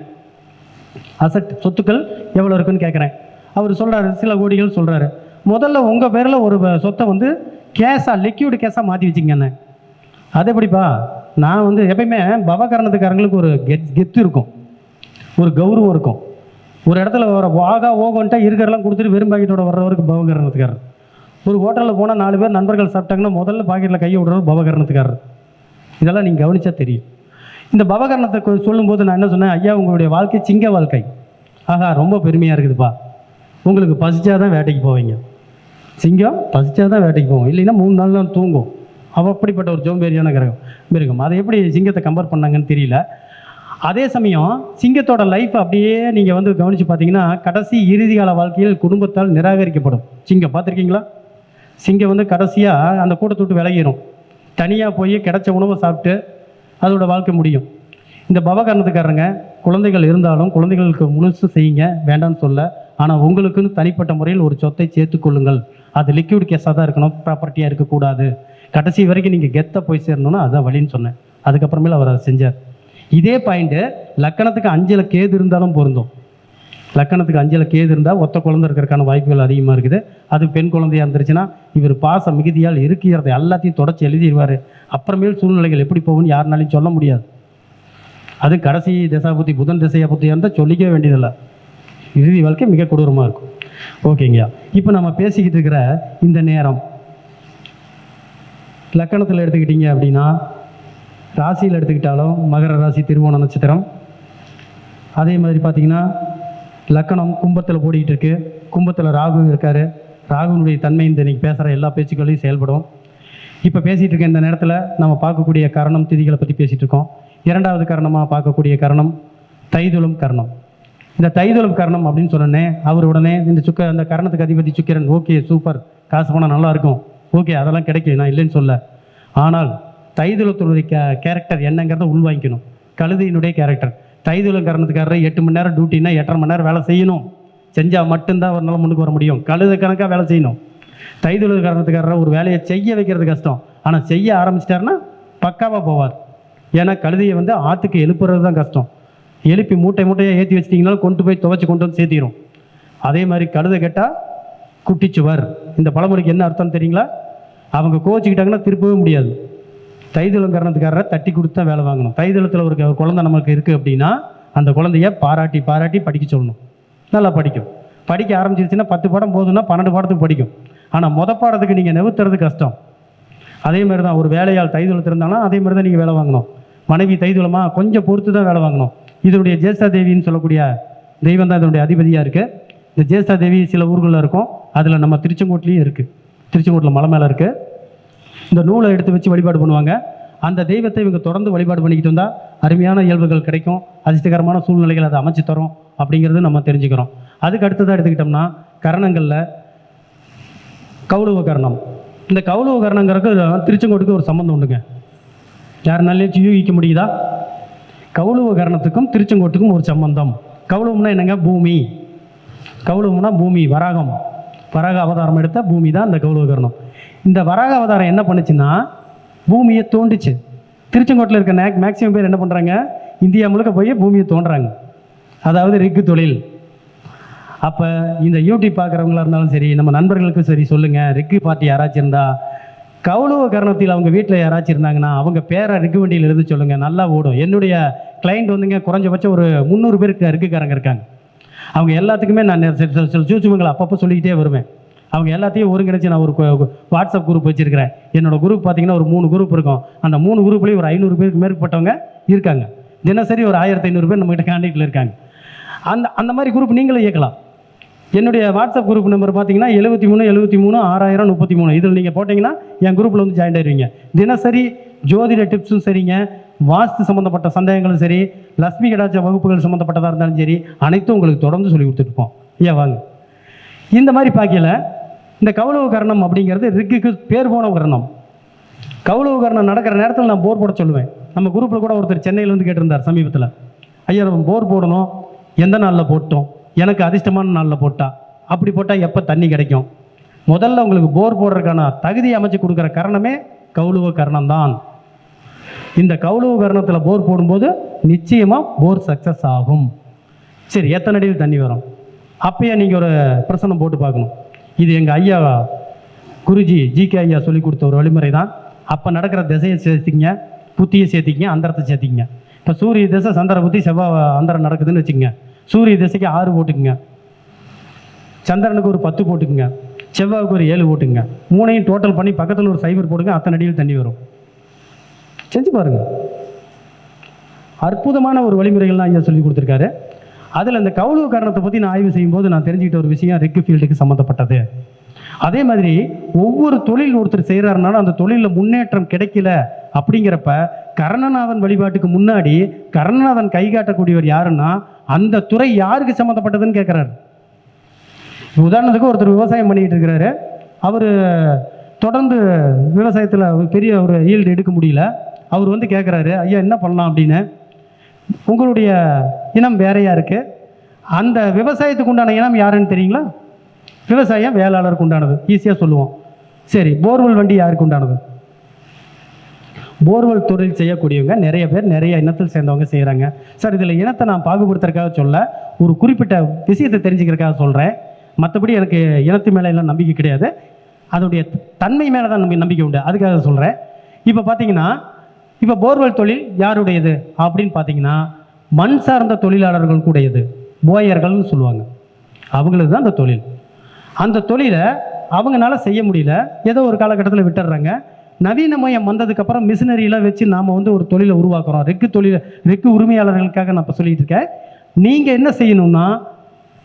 அசட் சொத்துக்கள் எவ்வளோ இருக்குன்னு கேட்குறேன். அவர் சொல்கிறாரு சில கோடிகள் சொல்கிறாரு. முதல்ல உங்கள் பேரில் ஒரு சொத்தை கேஸாக லிக்யூடு கேஸாக மாற்றி வச்சுக்கங்கண்ணே. அது எப்படிப்பா? நான் எப்பயுமே பவகரணத்துக்காரங்களுக்கு ஒரு கெத்து இருக்கும், ஒரு கௌரவம் இருக்கும். ஒரு இடத்துல வாகா ஓகோன்ட்டா இருக்கிறதெல்லாம் கொடுத்துட்டு வெறும் பாக்கெட்டோட வர்றவருக்கு பவகரணத்துக்காரர். ஒரு ஹோட்டலில் போனால் 4 பேர் நண்பர்கள் சாப்பிட்டாங்கன்னா முதல்ல பாக்கெட்டில் கையை விடுறது பவகரணத்துக்காரர். இதெல்லாம் நீங்கள் கவனிச்சா தெரியும். இந்த பவகரணத்தை சொல்லும்போது நான் என்ன சொன்னேன், ஐயா உங்களுடைய வாழ்க்கை சிங்க வாழ்க்கை. ஆகா ரொம்ப பெருமையாக இருக்குதுப்பா. உங்களுக்கு பசிச்சாதான் வேட்டைக்கு போவீங்க. சிங்கம் பசிச்சாதான் வேட்டைக்கு போவோம், இல்லைன்னா 3 நாள் தூங்கும். அப்படிப்பட்ட ஒரு ஜோம்பேரியான மிருகம். அதை எப்படி சிங்கத்தை கம்பேர் பண்ணாங்கன்னு தெரியல. அதே சமயம் சிங்கத்தோட லைஃப் அப்படியே நீங்கள் கவனித்து பார்த்தீங்கன்னா கடைசி இறுதி கால வாழ்க்கையில் குடும்பத்தால் நிராகரிக்கப்படும். சிங்கம் பார்த்துருக்கீங்களா? சிங்கம் கடைசியாக அந்த கூட்டத்தை விட்டு விலகிடும், தனியாக போய் கிடைச்ச உணவை சாப்பிட்டு அதோட வாழ்க்கை முடியும். இந்த பவகரணத்துக்காரங்க குழந்தைகள் இருந்தாலும் குழந்தைகளுக்கு முழுசு செய்யுங்க, வேண்டாம்னு சொல்ல. ஆனால் உங்களுக்குன்னு தனிப்பட்ட முறையில் ஒரு சொத்தை சேர்த்துக்கொள்ளுங்கள். அது லிக்விட் கேஸாக தான் இருக்கணும், ப்ராப்பர்ட்டியாக இருக்கக்கூடாது. கடைசி வரைக்கும் நீங்கள் கெத்தாக போய் சேரணும்னா அதுதான் வழின்னு சொன்னேன். அதுக்கப்புறமேல அவர் அதை செஞ்சார். இதே பாயிண்ட்டு லக்கணத்துக்கு 5ல் கேது இருந்தாலும் பொருந்தும். லக்கணத்துக்கு 5ல் கேது இருந்தால் ஒத்த குழந்தை இருக்கிறதுக்கான வாய்ப்புகள் அதிகமாக இருக்குது. அது பெண் குழந்தையாக இருந்துருச்சுன்னா இவர் பாச மிகுதியால் இருக்கிறத எல்லாத்தையும் தொடச்சி எழுதிடுவார். அப்புறமேல் சூழ்நிலைகள் எப்படி போகும்னு யாருனாலையும் சொல்ல முடியாது. அது கடைசி திசாபுத்தி புதன் திசையா புத்தியாக இருந்தால் சொல்லிக்கவே வேண்டியதில்லை. இறுதி வாழ்க்கை மிக கொடூரமாக இருக்கும். ஓகேங்கய்யா, இப்போ நம்ம பேசிக்கிட்டு இருக்கிற இந்த நேரம் லக்கணத்தில் எடுத்துக்கிட்டீங்க அப்படின்னா, ராசியில் எடுத்துக்கிட்டாலும் மகர ராசி திருவோண நட்சத்திரம். அதே மாதிரி பார்த்திங்கன்னா லக்கணம் கும்பத்தில் ஓடிக்கிட்டு இருக்கு, கும்பத்தில் ராகு இருக்கார். ராகுனுடைய தன்மை இந்த இன்றைக்கி பேசுகிற எல்லா பேச்சுக்களையும் செயல்படும். இப்போ பேசிகிட்டு இருக்க இந்த நேரத்தில் நம்ம பார்க்கக்கூடிய கரணம் திதிகளை பற்றி பேசிகிட்டு இருக்கோம். 2வது கரணமாக பார்க்கக்கூடிய கரணம் தைதுளம் கரணம். இந்த தைதுளம் கரணம் அப்படின்னு சொன்னோன்னே அவர் உடனே அந்த கரணத்துக்கு அதிபதி சுக்கிரன், ஓகே சூப்பர், காசு போனால் நல்லா இருக்கும், ஓகே அதெல்லாம் கிடைக்கும், நான் இல்லைன்னு சொல்ல. ஆனால் தைதுளத்தினுடைய கேரக்டர் என்னங்கிறத உள்வாங்கிக்கணும். கழுதையினுடைய கேரக்டர். தைதுளம் கரணத்துக்காரர் 8 மணி நேரம் டியூட்டினா 8.5 மணி நேரம் வேலை செய்யணும். செஞ்சால் மட்டும்தான் ஒரு நாள் முன்னுக்கு வர முடியும். கழுதை கணக்காக வேலை செய்யணும். தைதுளம் கரணத்துக்காரர் ஒரு வேலையை செய்ய வைக்கிறது கஷ்டம், ஆனால் செய்ய ஆரம்பிச்சிட்டாருன்னா பக்காவாக போவார். ஏன்னா கழுதையை ஆற்றுக்கு எழுப்புறது தான் கஷ்டம். எழுப்பி மூட்டையாக ஏற்றி வச்சிட்டிங்கனாலும் கொண்டு போய் துவைச்சி கொண்டு வந்து சேர்த்திடும். அதே மாதிரி கழுதை கேட்டால் குட்டிச்சுவர். இந்த பழமொழிக்கு என்ன அர்த்தம் தெரியுங்களா? அவங்க கோச்சிக்கிட்டாங்கன்னா திருப்பவே முடியாது. தைதுளம் கரணத்துக்காரரை தட்டி கொடுத்து தான் வேலை வாங்கணும். தைதுளத்தில் ஒரு குழந்தை நமக்கு இருக்குது அப்படின்னா அந்த குழந்தைய பாராட்டி பாராட்டி படிக்க சொல்லணும். நல்லா படிக்கும். படிக்க ஆரம்பிச்சிருச்சுன்னா 10 பாடம் போதுன்னா 12 பாடத்துக்கு படிக்கும். ஆனால் பாடத்துக்கு நீங்கள் நிறுத்துறது கஷ்டம். அதே மாதிரி தான் ஒரு வேலையால் தைதுளத்தில் இருந்தாலும் அதே மாதிரி தான் நீங்கள் வேலை வாங்கணும். மனைவி தைதுளமாக கொஞ்சம் பொறுத்து தான் வேலை வாங்கணும். இதனுடைய ஜேஷ்டா தேவின்னு சொல்லக்கூடிய தெய்வம் தான் இதனுடைய அதிபதியாக இருக்குது. இந்த ஜேஷ்டா தேவி சில ஊர்களில் இருக்கும், அதில் நம்ம திருச்செங்கோட்லேயும் இருக்குது, திருச்செங்கோட்டில் மலை மேலே இருக்குது. இந்த நூலை எடுத்து வச்சு வழிபாடு பண்ணுவாங்க. அந்த தெய்வத்தை இவங்க தொடர்ந்து வழிபாடு பண்ணிக்கிட்டு வந்தால் அருமையான இயல்புகள் கிடைக்கும், அதிர்ஷ்டகரமான சூழ்நிலைகள் அதை அமைச்சு தரும் அப்படிங்கிறது நம்ம தெரிஞ்சுக்கிறோம். அதுக்கு அடுத்ததாக எடுத்துக்கிட்டோம்னா கரணங்களில் கௌளவ கரணம். இந்த கௌளவ கரணங்கிறதுக்கு திருச்செங்கோட்டுக்கு ஒரு சம்மந்தம் உண்டுங்க. யார் நல்ல யூகிக்க முடியுதா? கௌளவ கரணத்துக்கும் திருச்செங்கோட்டுக்கும் ஒரு சம்பந்தம். கௌளவம்னா என்னங்க? பூமி. கௌளவம்னா பூமி, வராகம், வராக அவதாரம் எடுத்த பூமி தான் இந்த கௌளவ கரணம். இந்த வராக அவதாரம் என்ன பண்ணுச்சுன்னா பூமியை தோண்டிச்சு. திருச்செங்கோட்டில் இருக்க மேக்சிமம் பேர் என்ன பண்ணுறாங்க? இந்தியா முழுக்க போய் பூமியை தோன்றாங்க. அதாவது ரிக்கு தொழில். அப்போ இந்த யூடியூப் பார்க்குறவங்களா இருந்தாலும் சரி, நம்ம நண்பர்களுக்கும் சரி சொல்லுங்கள், ரிக்கு பார்ட்டி யாராச்சும் இருந்தால், கௌளவ கரணத்தில் அவங்க வீட்டில் யாராச்சும் இருந்தாங்கன்னா அவங்க பேரை ரிக்கு வண்டியில் எழுதி சொல்லுங்கள், நல்லா ஓடும். என்னுடைய கிளைண்ட் வந்துங்க குறைஞ்சபட்சம் ஒரு 300 பேருக்கு ரிக்குக்காரங்க இருக்காங்க. அவங்க எல்லாத்துக்குமே நான் சில சூச்சுமங்களை அப்பப்போ சொல்லிக்கிட்டே வருவேன். அவங்க எல்லாத்தையும் ஒருங்கிணைச்சு நான் ஒரு வாட்ஸ்அப் குரூப் வச்சுருக்கிறேன். என்னோடய குரூப் பார்த்திங்கன்னா ஒரு 3 குரூப் இருக்கும். அந்த 3 குரூப்லேயும் ஒரு 500 பேருக்கு மேற்பட்டவங்க இருக்காங்க. தினசரி ஒரு 1500 பேர் நம்மகிட்ட கான்டாக்டில் இருக்காங்க. அந்த மாதிரி குரூப் நீங்களும் இயக்கலாம். என்னுடைய வாட்ஸ்அப் குரூப் நம்பர் பார்த்தீங்கன்னா 73 இதில் நீங்கள் போட்டிங்கன்னா என் குரூப்பில் வந்து ஜாயின் ஆயிடுவீங்க. தினசரி ஜோதிட டிப்ஸும் சரிங்க, வாஸ்து சம்மந்தப்பட்ட சந்தேகங்களும் சரி, லட்சுமி கடாட்ச வகுப்புகள் சம்மந்தப்பட்டதாக இருந்தாலும் சரி, அனைத்தும் உங்களுக்கு தொடர்ந்து சொல்லி கொடுத்துருப்போம். ஏன் வாங்க. இந்த மாதிரி பார்க்கல இந்த கௌளவ கரணம் அப்படிங்கிறது ரிக்குக்கு பேர் போன கரணம். கௌளவ கரணம் நடக்கிற நேரத்தில் நான் போர் போட சொல்லுவேன். நம்ம குரூப்பில் கூட ஒருத்தர் சென்னையில் வந்து கேட்டிருந்தார் சமீபத்தில், ஐயா நம்ம போர் போடணும், எந்த நாளில் போட்டோம், எனக்கு அதிர்ஷ்டமான நாளில் போட்டா, அப்படி போட்டால் எப்போ தண்ணி கிடைக்கும்? முதல்ல உங்களுக்கு போர் போடுறதுக்கான தகுதியை அமைச்சு கொடுக்குற கரணமே கௌளவ கரணம் தான். இந்த கௌளவ கரணத்தில் போர் போடும்போது நிச்சயமாக போர் சக்ஸஸ் ஆகும். சரி, எத்தனை அடியில் தண்ணி வரும்? அப்பயே நீங்கள் ஒரு பிரசனம் போட்டு பார்க்கணும். இது எங்கள் ஐயா குருஜி ஜிகே ஐயா சொல்லி கொடுத்த ஒரு வழிமுறை தான். அப்போ நடக்கிற திசையை சேர்த்திங்க, புத்தியை சேர்த்திக்கிங்க, அந்தரத்தை சேர்த்திங்க. இப்போ சூரிய திசை சந்திர புத்தி செவ்வாய் அந்தரம் நடக்குதுன்னு வச்சுக்கோங்க. சூரிய திசைக்கு 6 போட்டுக்குங்க, சந்திரனுக்கு ஒரு 10 போட்டுக்குங்க, செவ்வாய்க்கு ஒரு 7 போட்டுங்க. 3ஐயும் டோட்டல் பண்ணி பக்கத்தில் ஒரு 0 போடுங்க. அத்தனை அடியில் தண்ணி வரும். செஞ்சு பாருங்கள். அற்புதமான ஒரு வழிமுறைகள்லாம் ஐயா சொல்லி கொடுத்துருக்காரு. அதில் இந்த கௌளவ கரணத்தை பற்றி நான் ஆய்வு செய்யும்போது நான் தெரிஞ்சுக்கிட்ட ஒரு விஷயம் ரிக்கு ஃபீல்டுக்கு சம்மந்தப்பட்டது. அதே மாதிரி ஒவ்வொரு தொழில் ஒருத்தர் செய்கிறாருனாலும் அந்த தொழிலில் முன்னேற்றம் கிடைக்கல அப்படிங்கிறப்ப கரணநாதன் வழிபாட்டுக்கு முன்னாடி கரணநாதன் கை காட்டக்கூடியவர் யாருன்னா அந்த துறை யாருக்கு சம்மந்தப்பட்டதுன்னு கேட்குறாரு. உதாரணத்துக்கு ஒருத்தர் விவசாயம் பண்ணிக்கிட்டு இருக்கிறாரு. அவர் தொடர்ந்து விவசாயத்தில் பெரிய ஒரு ஈல்டு எடுக்க முடியல. அவர் வந்து கேட்குறாரு, ஐயா என்ன பண்ணலாம் அப்படின்னு. உங்களுடைய இனம் வேறையாக இருக்குது, அந்த விவசாயத்துக்கு உண்டான இனம் யாருன்னு தெரியுங்களா? விவசாயம் வேளாளருக்கு உண்டானது, ஈஸியாக சொல்லுவோம். சரி, போர்வெல் வண்டி யாருக்கு உண்டானது? போர்வெல் தொழில் செய்யக்கூடியவங்க நிறைய பேர் நிறைய இனத்தில் சேர்ந்தவங்க செய்கிறாங்க. சார் இதில் இனத்தை நான் பாகுபடுத்துறதுக்காக சொல்ல, ஒரு குறிப்பிட்ட விஷயத்தை தெரிஞ்சுக்கிறதுக்காக சொல்கிறேன். மற்றபடி எனக்கு இனத்து மேலே எல்லாம் நம்பிக்கை கிடையாது, அதனுடைய தன்மை மேலே தான் நம்பிக்கை உண்டு, அதுக்காக சொல்கிறேன். இப்போ பார்த்தீங்கன்னா இப்போ போர்வெல் தொழில் யாருடையது அப்படின்னு பார்த்தீங்கன்னா மண் சார்ந்த தொழிலாளர்கள் கூடையது, போயர்கள்னு சொல்லுவாங்க. அவங்களுக்கு தான் அந்த தொழில். அந்த தொழிலை அவங்களால செய்ய முடியல, ஏதோ ஒரு காலகட்டத்தில் விட்டுடுறாங்க. நவீனமயம் வந்ததுக்கப்புறம் மிஷினரியெலாம் வச்சு நாம் வந்து ஒரு தொழிலை உருவாக்குறோம். ரெக்கு உரிமையாளர்களுக்காக நான் இப்போ சொல்லிகிட்டு இருக்கேன். நீங்கள் என்ன செய்யணும்னா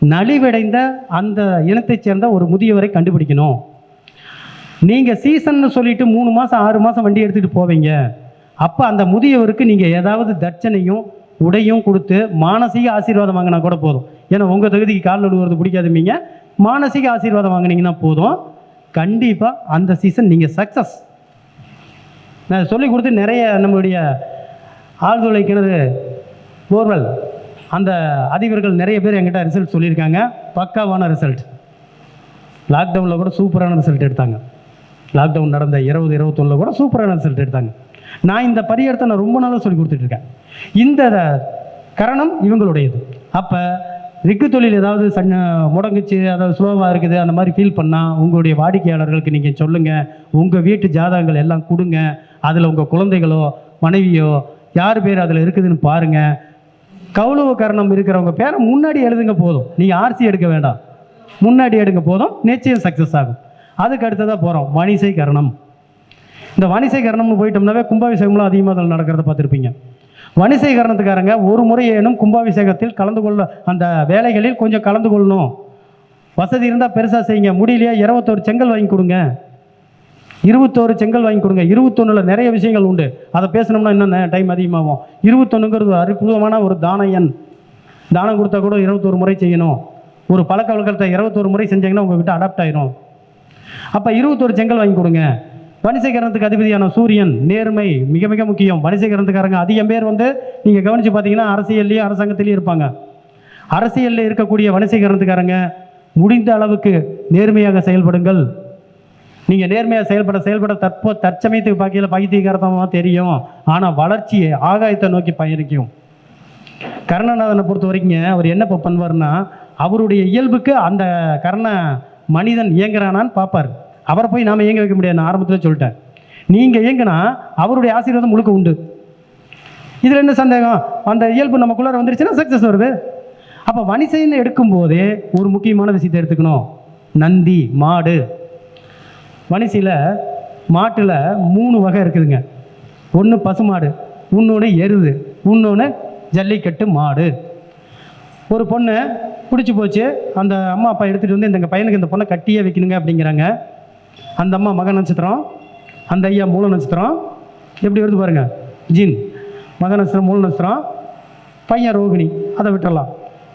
நலிவடைந்த அந்த இனத்தைச் சேர்ந்த ஒரு முதியவரை கண்டுபிடிக்கணும். நீங்கள் சீசன்னு சொல்லிட்டு 3 மாதம் 6 மாதம் வண்டி எடுத்துகிட்டு போவீங்க. அப்போ அந்த முதியவருக்கு நீங்கள் ஏதாவது தட்சணையும் உடையும் கொடுத்து மானசீக ஆசீர்வாதம் வாங்கினா கூட போதும். ஏன்னா உங்கள் தகுதிக்கு கால் நடுவது பிடிக்காதுமீங்க, மானசீக ஆசீர்வாதம் வாங்கினீங்கன்னா போதும். கண்டிப்பாக அந்த சீசன் நீங்கள் சக்ஸஸ். நான் சொல்லி கொடுத்து நிறைய நம்மளுடைய ஆழ்துளை கிணறு போர்வெல் அந்த அதிபர்கள் நிறைய பேர் என்கிட்ட ரிசல்ட் சொல்லியிருக்காங்க. பக்காவான ரிசல்ட். லாக்டவுனில் கூட சூப்பரான ரிசல்ட் எடுத்தாங்க. லாக்டவுன் நடந்த 20-21 கூட சூப்பரான ரிசல்ட் எடுத்தாங்க. நான் இந்த பரிகாரத்தை நான் ரொம்ப நாளாக சொல்லி கொடுத்துட்ருக்கேன். இந்த கரணம் இவங்களுடையது. அப்போ ரிக்கு தொழில் ஏதாவது முடங்குச்சு, அதாவது ஸ்லோவாக இருக்குது, அந்த மாதிரி ஃபீல் பண்ணால் உங்களுடைய வாடிக்கையாளர்களுக்கு நீங்கள் சொல்லுங்கள். உங்கள் வீட்டு ஜாதகங்கள் எல்லாம் கொடுங்க. அதில் உங்கள் குழந்தைகளோ மனைவியோ யார் பேர் அதில் இருக்குதுன்னு பாருங்கள். கௌளவ கரணம் இருக்கிறவங்க பேரை முன்னாடி எழுதுங்க போதும். நீங்கள் ஆர்சி எடுக்க வேண்டாம், முன்னாடி எடுங்க போதும், நிச்சயம் சக்ஸஸ் ஆகும். அதுக்கு அடுத்ததாக போகிறோம் வணிசை கரணம். இந்த வணிசை கரணம்னு போயிட்டோம்னாவே கும்பாபிஷேகம்லாம் அதிகமாக அதில் நடக்கிறத பார்த்துருப்பீங்க. வணிசை கரணத்துக்காரங்க ஒரு முறை ஏனும் கும்பாபிஷேகத்தில் கலந்து கொள்ள, அந்த வேலைகளில் கொஞ்சம் கலந்து கொள்ளணும். வசதி இருந்தால் பெருசாக செய்யுங்க, முடியலையா 21 செங்கல் வாங்கி கொடுங்க, 21 செங்கல் வாங்கி கொடுங்க. 21ல் நிறைய விஷயங்கள் உண்டு, அதை பேசணும்னா இன்னும் டைம் அதிகமாகும். 21ங்கிறது அற்புதமான ஒரு தான எண். தானம் கொடுத்தா கூட 21 முறை செய்யணும். ஒரு பழக்க வழக்கத்தை 21 முறை செஞ்சீங்கன்னா உங்ககிட்ட அடாப்ட் ஆயிரும். அப்போ 21 செங்கல் வாங்கி கொடுங்க. வணிசைகரணத்துக்கு அதிபதியான சூரியன் நேர்மை மிக மிக முக்கியம். வணிசைகரணத்துக்காரங்க அதிகம் பேர் வந்து நீங்கள் கவனித்து பார்த்தீங்கன்னா அரசியல்லையும் அரசாங்கத்திலையும் இருப்பாங்க. அரசியலில் இருக்கக்கூடிய வணிசைகரணத்துக்காரங்க முடிந்த அளவுக்கு நேர்மையாக செயல்படுங்கள். நீங்கள் நேர்மையாக செயல்பட தற்சமயத்துக்கு பார்க்கல பைத்தியகாரத்தமாக தெரியும், ஆனால் வளர்ச்சியை ஆகாயத்தை நோக்கி பயணிக்கும். கர்ணநாதனை பொறுத்த வரைக்கும் அவர் என்ன பண்ணுவார்னா, அவருடைய இயல்புக்கு அந்த கர்ண மனிதன் இயங்குறானான்னு பார்ப்பார். அவரை போய் நாம் இயங்க வைக்க முடியாது. நான் ஆரம்பத்தில் சொல்லிட்டேன், நீங்கள் இயங்கினா அவருடைய ஆசீர்வாதம் முழுக்க உண்டு. இதில் என்ன சந்தேகம்? அந்த இயல்பு நமக்குள்ளார வந்துருச்சுன்னா சக்ஸஸ் வருது. அப்போ வணிசைன்னு எடுக்கும்போதே ஒரு முக்கியமான விஷயத்தை எடுத்துக்கணும். நந்தி மாடு. வணிசையில் மாட்டில் 3 வகை இருக்குதுங்க. ஒன்று பசுமாடு, இன்னொன்று எருது, இன்னொன்று ஜல்லிக்கட்டு மாடு. ஒரு பொண்ணு பிடிச்சி போச்சு, அந்த அம்மா அப்பா எடுத்துகிட்டு வந்து இந்த பையனுக்கு இந்த பொண்ணை கட்டியே வைக்கணுங்க அப்படிங்கிறாங்க. அந்த அம்மா மக நட்சத்திரம், அந்த ஐயா மூல நட்சத்திரம். எப்படி வருது பாருங்க, ஜின் மக நட்சத்திரம் மூல நட்சத்திரம், பையன் ரோகிணி. அதை விட்டுறலாம்.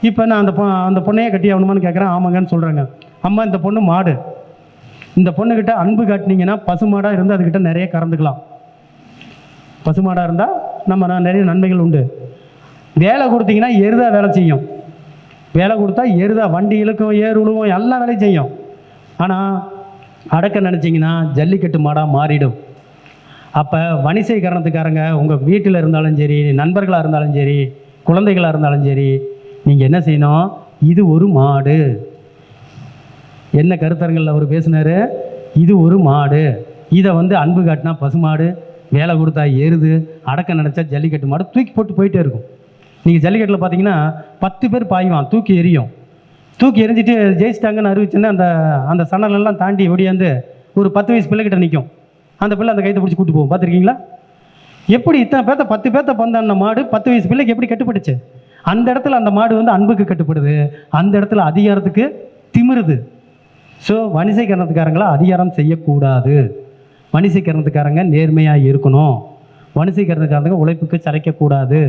இப்போ நான் அந்த பொண்ணையே கட்டி ஆகணுமான்னு கேட்குறேன். ஆமாங்கன்னு சொல்கிறாங்க. அம்மா இந்த பொண்ணு மாடு, இந்த பொண்ணுக்கிட்ட அன்பு காட்டினீங்கன்னா பசுமாடாக இருந்து அதுக்கிட்ட நிறைய கறந்துக்கலாம். பசுமாடாக இருந்தால் நம்ம நிறைய நன்மைகள் உண்டு. வேலை கொடுத்தீங்கன்னா எருதா வேலை செய்யும். வேலை கொடுத்தா எருதா வண்டி இழுக்கும், ஏர் உழுவும், எல்லா வேலையும் செய்யும். ஆனால் அடக்க நினச்சிங்கன்னா ஜல்லிக்கட்டு மாடாக மாறிடும். அப்போ வணிசை காரணத்துக்காரங்க உங்கள் வீட்டில் இருந்தாலும் சரி, நண்பர்களாக இருந்தாலும் சரி, குழந்தைகளாக இருந்தாலும் சரி, நீங்கள் என்ன செய்யணும்? இது ஒரு மாடு. என்ன கருத்தரங்களில் அவர் பேசினார்? இது ஒரு மாடு. இதை வந்து அன்பு காட்டினா பசுமாடு, வேலை கொடுத்தா எருது, அடக்க நினச்சா ஜல்லிக்கட்டு மாடு. தூக்கி போட்டு போயிட்டே இருக்கும். நீங்கள் ஜல்லிக்கட்டில் பார்த்தீங்கன்னா 10 பேர் பாய்வான், தூக்கி எரியும். தூக்கி எரிஞ்சிட்டு ஜெயிச்சிட்டாங்கன்னு அறிவிச்சுன்னா அந்த சணலெல்லாம் தாண்டி ஓடியாந்து ஒரு 10 வயசு பிள்ளைகிட்ட நிற்கும். அந்த பிள்ளை அந்த கைத்தை பிடிச்சி கூட்டு போகும். பார்த்துருக்கீங்களா? எப்படி இத்தனை பேர்த்த 10 பேர்த்த பந்தான மாடு 10 வயசு பிள்ளைக்கு எப்படி கட்டுப்பட்டுச்சு? அந்த இடத்துல அந்த மாடு வந்து அன்புக்கு கட்டுப்படுது, அந்த இடத்துல அதிகாரத்துக்கு திமிருது. ஸோ வணிசைக்கரணத்துக்காரங்களா அதிகாரம் செய்யக்கூடாது. வணிசைக்கரணத்துக்காரங்க நேர்மையாக இருக்கணும். வணிசைக்கரணத்துக்காரங்க உழைப்புக்கு சளைக்கக்கூடாது.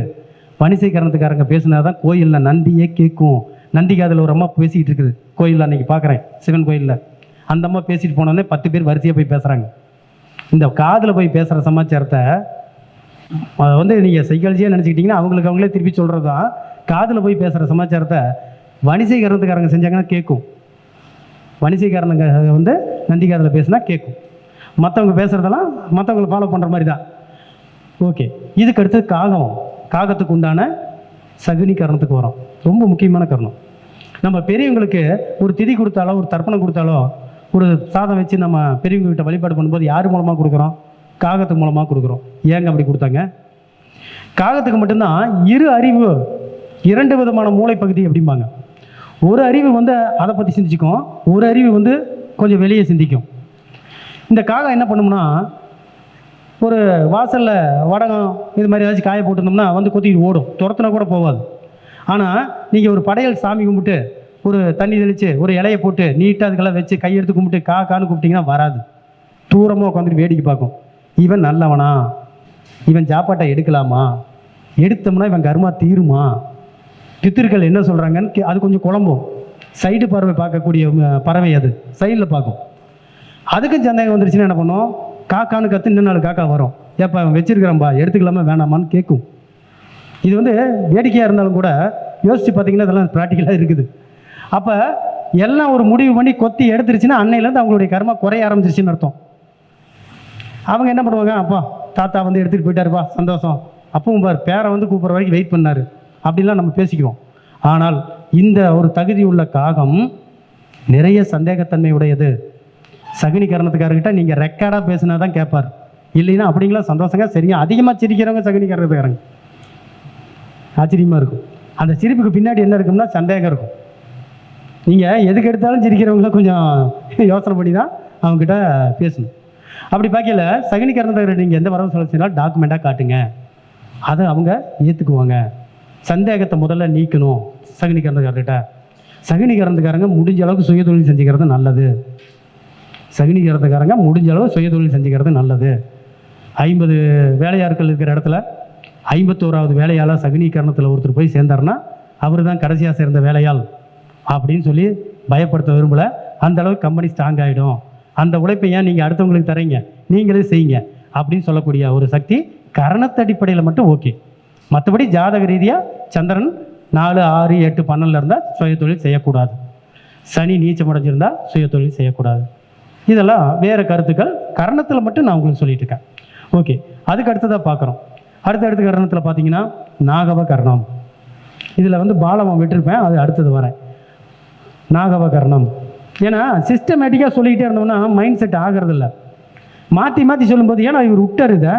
வணிசைக்கரணத்துக்காரங்க பேசினா தான் கோயிலில் நந்தியே கேட்கும். நந்தி காதில் ஒரு அம்மா பேசிக்கிட்டு இருக்குது கோயிலில். அன்றைக்கி பார்க்குறேன் சிவன் கோயிலில். அந்த அம்மா பேசிட்டு போனோடனே 10 பேர் வரிசையாக போய் பேசுகிறாங்க. இந்த காதில் போய் பேசுகிற சமாச்சாரத்தை வந்து நீங்கள் சைக்காலஜியாக நினச்சிக்கிட்டிங்கன்னா அவங்களுக்கு அவங்களே திருப்பி சொல்கிறது தான். காதில் போய் பேசுகிற சமாச்சாரத்தை வணிசைக்கரணத்துக்காரங்க செஞ்சாங்கன்னா கேட்கும். வணிசைக்காரனுங்க வந்து நந்தி காதில் பேசுனா கேட்கும். மற்றவங்க பேசுகிறதெல்லாம் மற்றவங்களை ஃபாலோ பண்ணுற மாதிரி தான். ஓகே, இதுக்கு அடுத்து காகம். காகத்துக்கு உண்டான சகுனி கரணத்துக்கு வரும். ரொம்ப முக்கியமான கரணம். நம்ம பெரியவங்களுக்கு ஒரு திதி கொடுத்தாலோ ஒரு தர்ப்பணம் கொடுத்தாலோ ஒரு சாதம் வச்சு நம்ம பெரியவங்ககிட்ட வழிபாடு பண்ணும்போது யார் மூலமாக கொடுக்குறோம்? காகத்து மூலமாக கொடுக்குறோம். ஏங்க அப்படி கொடுத்தாங்க? காகத்துக்கு மட்டும்தான் 2 அறிவு, 2 விதமான மூளை பகுதி அப்படிம்பாங்க. ஒரு அறிவு வந்து அதை பற்றி சிந்திக்கும், ஒரு அறிவு வந்து கொஞ்சம் வெளியே சிந்திக்கும். இந்த காகம் என்ன பண்ணும்னா, ஒரு வாசலில் வடகம் இது மாதிரி ஏதாச்சும் காய போட்டிருந்தோம்னா வந்து கொத்திக்கிட்டு ஓடும், துரத்துனா கூட போகாது. ஆனால் நீங்கள் ஒரு படையல் சாமி கும்பிட்டு ஒரு தண்ணி தெளித்து ஒரு இலையை போட்டு நீட்டாக அதுக்கெல்லாம் வச்சு கையெடுத்து கும்பிட்டு கான்னு கூப்பிட்டிங்கன்னா வராது. தூரமாக உட்காந்துட்டு வேடிக்கை பார்க்கும். இவன் நல்லவனா, இவன் சாப்பாட்டை எடுக்கலாமா, எடுத்தோம்னா இவன் கர்மா தீருமா, பித்திருக்கள் என்ன சொல்கிறாங்கன்னு அது கொஞ்சம் குழம்பும். சைடு பறவை பார்க்கக்கூடிய பறவை அது சைடில் பார்க்கும். அதுக்கும் சந்தேகம் வந்துருச்சுன்னா என்ன பண்ணும்? காக்கான்னு கற்று இன்னும் 4 காக்கா வரும். ஏப்பா அவன் வச்சிருக்கிறான்பா, எடுத்துக்கலாமா வேணாமான்னு கேட்கும். இது வந்து வேடிக்கையாக இருந்தாலும் கூட யோசித்து பார்த்தீங்கன்னா இதெல்லாம் ப்ராக்டிக்கலாக இருக்குது. அப்போ எல்லாம் ஒரு முடிவு பண்ணி கொத்தி எடுத்துருச்சுன்னா அன்னையிலேருந்து அவங்களுடைய கர்மா குறைய ஆரம்பிச்சிருச்சுன்னு அர்த்தம். அவங்க என்ன பண்ணுவாங்க? அப்பா தாத்தா வந்து எடுத்துகிட்டு போயிட்டாருப்பா, சந்தோஷம். அப்பவும் பார் பேரை வந்து கூப்பிட்ற வரைக்கும் வெயிட் பண்ணார், அப்படிலாம் நம்ம பேசிக்குவோம். ஆனால் இந்த ஒரு தகுதி உள்ள காகம் நிறைய சந்தேகத்தன்மை உடையது. சகுனி கரணத்துக்காரர்கிட்ட நீங்கள் ரெக்கார்டாக பேசினா தான் கேட்பார், இல்லைன்னா அப்படிங்களா சந்தோஷங்க சரியா. அதிகமாக சிரிக்கிறவங்க சகுனி கரணத்துக்காரங்க. ஆச்சரியமாக இருக்கும். அந்த சிரிப்புக்கு பின்னாடி என்ன இருக்கும்னா சந்தேகம் இருக்கும். நீங்கள் எதுக்கு எடுத்தாலும் சிரிக்கிறவங்கள கொஞ்சம் யோசனை பண்ணி தான் அவங்ககிட்ட பேசணும். அப்படி பார்க்கல சகுனி கரணத்துக்காரர் நீங்கள் எந்த வரவு செலவு டாக்குமெண்ட்டாக காட்டுங்க, அதை அவங்க ஏற்றுக்குவாங்க. சந்தேகத்தை முதல்ல நீக்கணும் சகுனி கரணத்துக்காரர்கிட்ட. சகுனிகரணத்துக்காரங்க முடிஞ்ச அளவுக்கு சுயதொழில் செஞ்சுக்கிறது நல்லது. சகுனிகரணத்துக்காரங்க முடிஞ்ச அளவு சுயதொழில் செஞ்சுக்கிறது நல்லது. 50 வேலையாட்கள் இருக்கிற இடத்துல 51வது வேலையாளாக சகுனிகரணத்தில் ஒருத்தர் போய் சேர்ந்தார்னா அவர் தான் கடைசியாக சேர்ந்த வேலையாள் அப்படின்னு சொல்லி பயப்படுத்த விரும்பலை. அந்த அளவுக்கு கம்பெனி ஸ்ட்ராங் ஆகிடும். அந்த உழைப்பை ஏன் நீங்கள் அடுத்தவங்களுக்கு தரீங்க, நீங்களே செய்யுங்க அப்படின்னு சொல்லக்கூடிய ஒரு சக்தி கரணத்து அடிப்படையில் மட்டும் ஓகே. மற்றபடி ஜாதக ரீதியாக சந்திரன் 4, 6, 8, 12 இருந்தால் சுயதொழில் செய்யக்கூடாது. சனி நீச்சம் அடைஞ்சிருந்தால் சுயதொழில் செய்யக்கூடாது. இதெல்லாம் வேறு கருத்துக்கள். கரணத்தில் மட்டும் நான் உங்களுக்கு சொல்லிட்டு இருக்கேன். ஓகே, அதுக்கு அடுத்ததாக பார்க்குறோம். அடுத்த கரணத்தில் பார்த்தீங்கன்னா நாகவ கர்ணம். இதில் வந்து பாலமாக விட்டுருப்பேன், அது அடுத்தது வரேன். நாகவ கர்ணம் ஏன்னா சிஸ்டமேட்டிக்காக சொல்லிக்கிட்டே இருந்தோம்னா மைண்ட் செட் ஆகிறதில்ல. மாற்றி மாற்றி சொல்லும்போது ஏன்னா இவர் விட்டார் இதை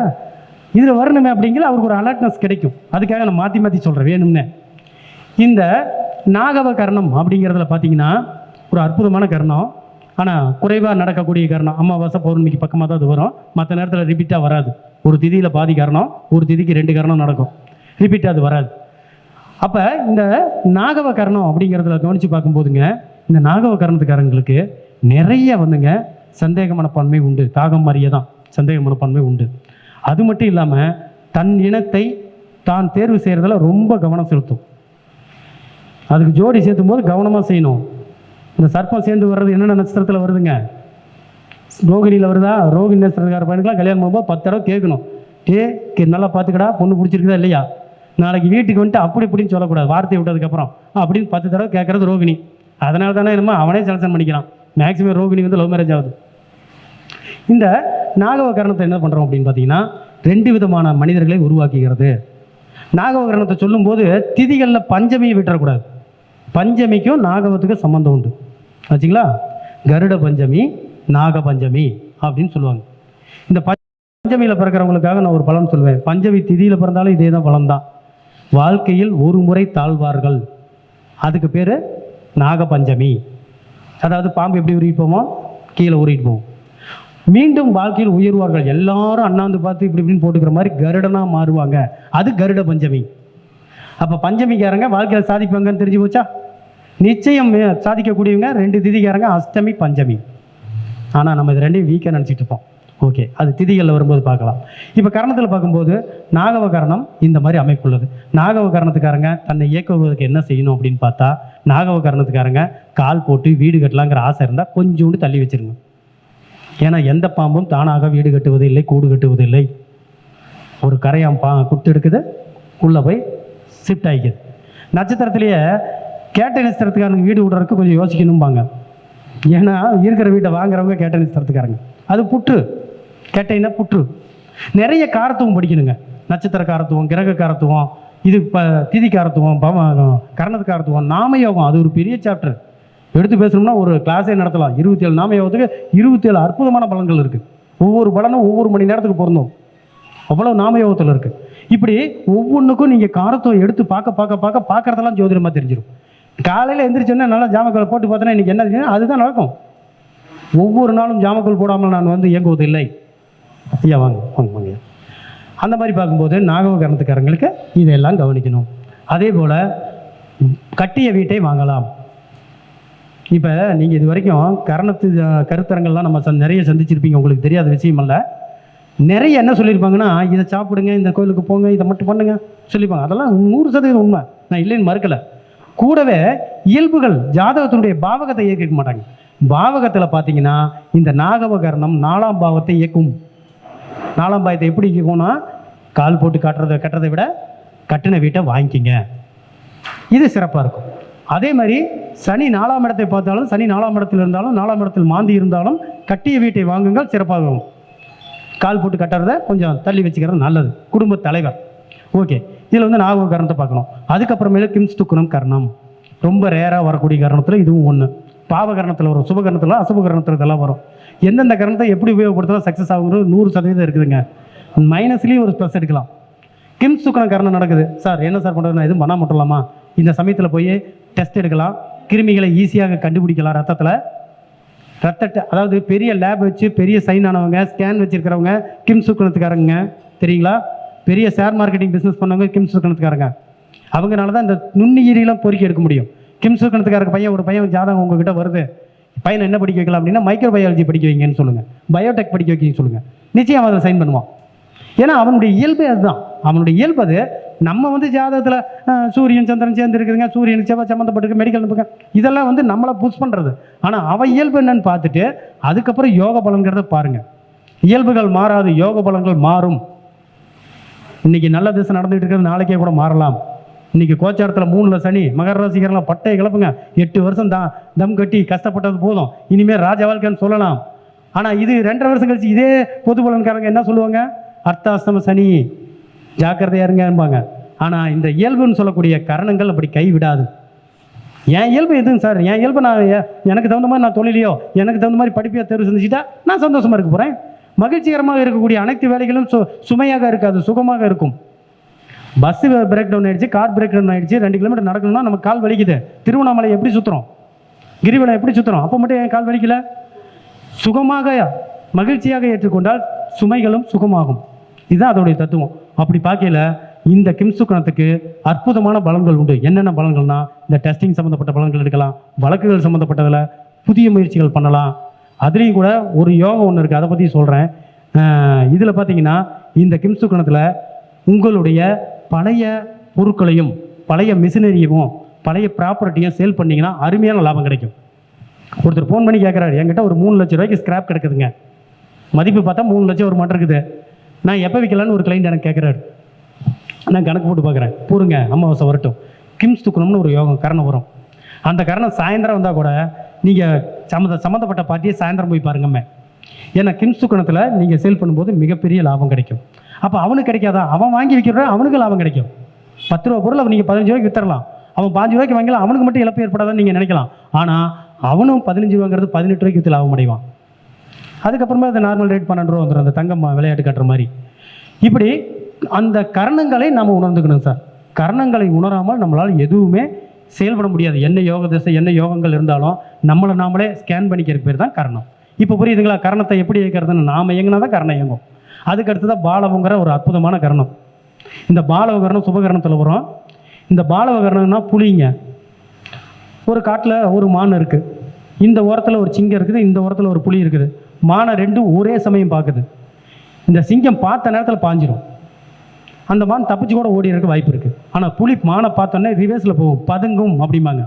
இதில் வரணுமே அப்படிங்கிற அவருக்கு ஒரு அலர்ட்னஸ் கிடைக்கும். அதுக்காக நான் மாற்றி மாற்றி சொல்கிறேன் வேணும்னே. இந்த நாகவ கர்ணம் அப்படிங்கிறதுல பார்த்தீங்கன்னா ஒரு அற்புதமான கர்ணம். ஆனால் குறைவாக நடக்கக்கூடிய கர்ணம். அமாவாசை பௌர்ணமிக்கு பக்கமாக தான் அது வரும். மற்ற நேரத்தில் ரிப்பீட்டாக வராது. ஒரு திதியில் பாதி கர்ணம், ஒரு திதிக்கு 2 கர்ணம் நடக்கும். ரிப்பீட்டாக அது வராது. அப்போ இந்த நாகவ கர்ணம் அப்படிங்கிறதுல கவனித்து பார்க்கும்போதுங்க, இந்த நாகவ கர்ணத்துக்காரங்களுக்கு நிறைய வந்துங்க சந்தேக மனப்பான்மை உண்டு. காகம் மாதிரியே தான் சந்தேக மனப்பான்மை உண்டு. அது மட்டும் இல்லாமல் தன் இனத்தை தான் தேர்வு செய்கிறதுல ரொம்ப கவனம் செலுத்தும். அதுக்கு ஜோடி சேர்த்தும் போது கவனமாக செய்யணும். இந்த சர்ப்பம் சேர்ந்து வர்றது என்னென்ன நட்சத்திரத்தில் வருதுங்க? ரோகிணியில் வருதா? ரோகிணி நட்சத்திரக்கார பையனுக்குலாம் கல்யாணம் பண்ணும்போது 10 தடவை கேட்கணும். நல்லா பார்த்துக்கடா, பொண்ணு பிடிச்சிருக்குதா இல்லையா, நாளைக்கு வீட்டுக்கு வந்துட்டு அப்படி இப்படின்னு சொல்லக்கூடாது. வார்த்தை விட்டதுக்கப்புறம் அப்படின்னு 10 தடவை கேட்குறது ரோகிணி. அதனால தானே என்னமோ அவனே செலக்ஷன் பண்ணிக்கிறான். மேக்ஸிமம் ரோகிணி வந்து லவ் மேரேஜ் ஆகுது. இந்த நாகவ கரணத்தை என்ன பண்ணுறோம் அப்படின்னு பார்த்தீங்கன்னா 2 விதமான மனிதர்களை உருவாக்குகிறது. நாகவ கரணத்தை சொல்லும்போது திதிகளில் பஞ்சமியை விட்டுறக்கூடாது. பஞ்சமிக்கும் நாகவத்துக்கும் சம்மந்தம் உண்டு ஆச்சுங்களா? கருட பஞ்சமி, நாக பஞ்சமி அப்படின்னு சொல்லுவாங்க. இந்த பஞ்சமியில் பிறக்கிறவங்களுக்காக நான் ஒரு பலன் சொல்லுவேன். பஞ்சமி திதியில் பிறந்தாலும் இதே தான் பலன் தான். வாழ்க்கையில் ஒரு முறை தாழ்வார்கள், அதுக்கு பேர் நாக பஞ்சமி. அதாவது பாம்பு எப்படி உருவிட்டு போமோ கீழே உருவிட்டு போவோம். மீண்டும் வாழ்க்கையில் உயர்வார்கள். எல்லாரும் அண்ணாந்து பார்த்து இப்படி இப்படின்னு போட்டுக்கிற மாதிரி கருடனாக மாறுவாங்க. அது கருட பஞ்சமி. அப்போ பஞ்சமிக்காரங்க வாழ்க்கையில் சாதிப்பாங்கன்னு தெரிஞ்சு போச்சா? நிச்சயம் சாதிக்கக்கூடியவங்க 2 திதிக்காரங்க அஷ்டமி, பஞ்சமி. ஆனால் நம்ம இது 2ஐயும் வீக்காக நினச்சிட்டு இருப்போம். ஓகே, அது திதிகளில் வரும்போது பார்க்கலாம். இப்போ கரணத்தில் பார்க்கும்போது நாகவ கரணம் இந்த மாதிரி அமைப்புள்ளது. நாகவ கரணத்துக்காரங்க தன்னை இயக்குவதற்கு என்ன செய்யணும் அப்படின்னு பார்த்தா, நாகவ கரணத்துக்காரங்க கால் போட்டு வீடு கட்டலாங்கிற ஆசை இருந்தால் கொஞ்சோண்டு தள்ளி வச்சிருங்க. ஏன்னா எந்த பாம்பும் தானாக வீடு கட்டுவது இல்லை, கூடு கட்டுவது இல்லை. ஒரு கரையான் குட்டு எடுக்குது, உள்ளே போய் ஷிஃப்ட் ஆகிக்குது. நட்சத்திரத்திலேயே கேட்ட நட்சத்திரத்துக்காரங்க வீடு விடுறதுக்கு கொஞ்சம் யோசிக்கணும்பாங்க. ஏன்னா இருக்கிற வீட்டை வாங்குறவங்க கேட்ட நட்சத்திரத்துக்காரங்க. அது புற்று, கேட்டைன்னா புற்று. நிறைய காரத்துவம் படிக்கணுங்க. நட்சத்திர காரத்துவம், கிரக காரத்துவம், இது இப்போ திதி காரத்துவம், கரணத்து காரத்துவம், நாமயோகம். அது ஒரு பெரிய சாப்டர். எடுத்து பேசணும்னா ஒரு கிளாஸே நடத்தலாம். 27 நாமயோகத்துக்கு 27 அற்புதமான பலன்கள் இருக்குது. ஒவ்வொரு பலனும் ஒவ்வொரு மணி நேரத்துக்கு பொருந்தும். அவ்வளோ நாமயோகத்தில் இருக்குது. இப்படி ஒவ்வொன்றுக்கும் நீங்கள் காரத்துவம் எடுத்து பார்க்கறதெல்லாம் ஜோதிடமாக தெரிஞ்சிடும். காலையில் எந்திரிச்சோன்னா நல்லா ஜாமக்கோல் போட்டு பார்த்தோன்னா இன்றைக்கி என்ன தெரியும், அதுதான் நடக்கும். ஒவ்வொரு நாளும் ஜாமக்கோல் போடாமல் நான் வந்து இயங்குவது இல்லை. ஐயா வாங்க வாங்க வாங்க. அந்த மாதிரி பார்க்கும்போது நாகவ கரணத்துக்காரங்களுக்கு இதெல்லாம் கவனிக்கணும். அதே போல் கட்டிய வீட்டை வாங்கலாம். இப்போ நீங்கள் இது வரைக்கும் கருத்தரங்கள்லாம் நம்ம நிறைய சந்திச்சிருப்பீங்க. உங்களுக்கு தெரியாத விஷயம் அல்ல. நிறைய என்ன சொல்லியிருப்பாங்கன்னா, இதை சாப்பிடுங்க, இந்த கோயிலுக்கு போங்க, இதை மட்டும் பண்ணுங்க சொல்லியிருப்பாங்க. அதெல்லாம் 100% உண்மை, நான் இல்லைன்னு மறுக்கலை. கூடவே இயல்புகள் ஜாதகத்தினுடைய பாவகத்தை இயக்க மாட்டாங்க. பாவகத்தில் பார்த்தீங்கன்னா இந்த நாகவ கரணம் 4ஆம் பாவத்தை இயக்கும். 4ஆம் பாவத்தை எப்படி இயக்கும்னா, கால் போட்டு கட்டுறதை விட கட்டின வீட்டை வாங்கிக்கிங்க, இது சிறப்பாக இருக்கும். அதே மாதிரி சனி 4ஆம் இடத்தை பார்த்தாலும், சனி 4ஆம் இடத்தில் இருந்தாலும், 4ஆம் இடத்தில் மாந்தி இருந்தாலும் கட்டிய வீட்டை வாங்குங்கள், சிறப்பாக இருக்கும். கால் போட்டு கட்டுறதை கொஞ்சம் தள்ளி வச்சுக்கிறது நல்லது, குடும்ப தலைவர். ஓகே, இதில் வந்து நாகவ கரணத்தை பார்க்கணும். அதுக்கப்புறமேல கிம்ஸ்துக்குணம் கர்ணம், ரொம்ப ரேராக வரக்கூடிய கரணத்தில் இதுவும் ஒன்று. பாவகரணத்தில் வரும், சுபகரணத்தில், அசுபகரணத்தில் இதெல்லாம் வரும். எந்தெந்த கரணத்தை எப்படி உபயோகப்படுத்தலாம் சக்ஸஸ் ஆகுங்கிறது 100% இருக்குதுங்க. மைனஸ்லேயும் ஒரு ப்ளஸ் எடுக்கலாம். கிம்ஸ்துக்குணம் கரணம் நடக்குது சார், என்ன சார் பண்ணுறதுனா எதுவும் பண்ணால் மட்டும்லாமா? இந்த சமயத்தில் போய் டெஸ்ட் எடுக்கலாம், கிருமிகளை ஈஸியாக கண்டுபிடிக்கலாம். அதாவது பெரிய லேப் வச்சு பெரிய சைன் ஆனவங்க, ஸ்கேன் வச்சுருக்கிறவங்க கிம்ஸ்துக்குணத்துக்காரங்க தெரியுங்களா? பெரிய ஷேர் மார்க்கெட்டிங் பிஸ்னஸ் பண்ணவங்க கிம்ஸ்துக்குணத்துக்காரங்க. அவங்களால தான் இந்த நுண்ணுயிரிலாம் பொறுக்கி எடுக்க முடியும். கிம்ஸ் கணத்துக்காரருக்கு பையன் ஒரு பையன் ஜாதகம் உங்ககிட்ட வருது, பையனை என்ன படிக்க வைக்கலாம் அப்படின்னா மைக்ரோ பயாலஜி படிக்க வைங்கன்னு சொல்லுங்கள், பயோடெக் படிக்க வைக்கன்னு சொல்லுங்கள், நிச்சயம் அதை சைன் பண்ணுவான். ஏன்னா அவனுடைய இயல்பே அதுதான், அவனுடைய இயல்பு அது. நம்ம வந்து ஜாதகத்தில் சூரியன் சந்திரன் சேர்ந்து இருக்குதுங்க, சூரியனுக்கு செவ்வாய் சம்மந்தப்பட்டிருக்கு, மெடிக்கல் இருக்க, இதெல்லாம் வந்து நம்மளை புஷ் பண்ணுறது. ஆனால் அவன் இயல்பு என்னன்னு பார்த்துட்டு அதுக்கப்புறம் யோக பலன்கிறத பாருங்கள். இயல்புகள் மாறாது, யோக பலன்கள் மாறும். இன்னைக்கு நல்ல திசை நடந்துகிட்டு இருக்கிறது நாளைக்கே கூட மாறலாம். இன்னைக்கு கோச்சாரத்தில் 3ல் சனி, மகர ராசிக்காரலாம் பட்டையை கிளப்புங்க, 8 வருஷம் தான் தம் கட்டி கஷ்டப்பட்டது போதும், இனிமேல் ராஜ வாழ்க்கைன்னு சொல்லலாம். ஆனால் இது 2.5 வருஷம் கழிச்சு இதே பொது பலன்காரங்க என்ன சொல்லுவாங்க, அர்த்தாஷ்டம சனி, ஜாக்கிரதையா இருங்கம்பாங்க. ஆனால் இந்த இயல்புன்னு சொல்லக்கூடிய கரணங்கள் அப்படி கைவிடாது. என் இயல்பு எதுங்க சார், என் இயல்பு நான் எனக்கு தகுந்த மாதிரி நான் தொழிலையோ எனக்கு தகுந்த மாதிரி படிப்பையோ தேர்வு செஞ்சுட்டா நான் சந்தோஷமாக இருக்க போகிறேன். மகிழ்ச்சிகரமாக இருக்கக்கூடிய அனைத்து வேலைகளும் சுமையாக இருக்காது, சுகமாக இருக்கும். பஸ்ஸு பிரேக் டவுன் ஆகிடுச்சு, கார் பிரேக் டவுன் ஆகிடுச்சு, 2 கிலோமீட்டர் நடக்கணும்னா நமக்கு கால் வலிக்குது. திருவண்ணாமலை எப்படி சுற்றுறோம், கிரிவலம் எப்படி சுற்றுறோம், அப்போ மட்டும் என் கால் வலிக்கல. சுகமாக மகிழ்ச்சியாக ஏற்றுக்கொண்டால் சுமைகளும் சுகமாகும். இதுதான் அதோடைய தத்துவம். அப்படி பார்க்கல இந்த கிம்சுக்கணத்துக்கு அற்புதமான பலன்கள் உண்டு. என்னென்ன பலன்கள்னா, இந்த டெஸ்டிங் சம்மந்தப்பட்ட பலன்கள் எடுக்கலாம், வழக்குகள் சம்மந்தப்பட்டதில் புதிய முயற்சிகள் பண்ணலாம். அதுலேயும் கூட ஒரு யோகம் ஒன்று இருக்குது, அதை பற்றி சொல்கிறேன். இதில் பார்த்தீங்கன்னா இந்த கிம்சுக்கணத்தில் உங்களுடைய பழைய பொருட்களையும் பழைய மிஷினரியவும் பழைய ப்ராப்பர்ட்டியும் சேல் பண்ணிங்கன்னா அருமையான லாபம் கிடைக்கும். ஒருத்தர் ஃபோன் பண்ணி கேட்குறாரு, என்கிட்ட ஒரு 3 லட்ச ரூபாய்க்கு ஸ்கிராப் கிடக்குதுங்க, மதிப்பு பார்த்தா 3 லட்சம் ஒரு மட்டும் இருக்குது, நான் எப்போ விற்கலான்னு ஒரு கிளைண்ட் எனக்கு கேட்குறாரு. நான் கணக்கு போட்டு பார்க்குறேன், பூருங்க அமாவாசை வரட்டும், கிம்ஸ் தூக்கணும்னு ஒரு யோகம் கரணம் வரும். அந்த கரணம் சாயந்தரம் வந்தால் கூட நீங்கள் சம்மந்தப்பட்ட பார்ட்டியை சாயந்தரம் போய் பாருங்கம்மே. ஏன்னா கிம்ஸ் தூக்கணத்தில் நீங்கள் சேல் பண்ணும்போது மிகப்பெரிய லாபம் கிடைக்கும். அப்போ அவனுக்கு கிடைக்காதா, அவன் வாங்கி விற்கிற அவனுக்கு லாபம் கிடைக்கும். 10 ரூபா பொருள் நீங்கள் 15 ரூபாய்க்கு விற்றுறலாம், அவன் 5 ரூபாய்க்கு வாங்கலாம், அவனுக்கு மட்டும் இழப்பு ஏற்படாதான்னு நீங்கள் நினைக்கலாம். ஆனால் அவனும் 15 ரூபாங்கிறது 18 ரூபாய்க்கு விற்று லாபம் அடைவான். அதுக்கப்புறமா அது நார்மல் ரேட் 12 ரூபா வந்துடும், அந்த தங்கம் விளையாட்டு காட்டுற மாதிரி. இப்படி அந்த கரணங்களை நாம் உணர்ந்துக்கணும் சார். கரணங்களை உணராமல் நம்மளால் எதுவுமே செயல்பட முடியாது. என்ன யோக திசை என்ன யோகங்கள் இருந்தாலும் நம்மளை நாமளே ஸ்கேன் பண்ணிக்கிற பேர் தான் கரணம். இப்போ புரியுதுங்களா, கரணத்தை எப்படி இயக்கிறதுன்னு? நாம் இயங்கினா தான் கரணம் இயங்கும். அதுக்கு அடுத்ததான் பாலவங்கிற ஒரு அற்புதமான கரணம். இந்த பாலவகரணம் சுபகரணத்தில் வரும். இந்த பாலவகரணம்னா புலிங்க. ஒரு காட்டில் ஒரு மான் இருக்குது, இந்த ஓரத்தில் ஒரு சிங்கம் இருக்குது, இந்த ஓரத்தில் ஒரு புலி இருக்குது. மானை ரெண்டும் ஒரே சமயம் பார்க்குது. இந்த சிங்கம் பார்த்த நேரத்தில் பாஞ்சிரும், அந்த மான் தப்பிச்சு கூட ஓடி இருக்க வாய்ப்பு இருக்குது. ஆனால் புலி மானை பார்த்தோன்னே ரிவர்ஸில் போகும், பதுங்கும் அப்படிம்பாங்க.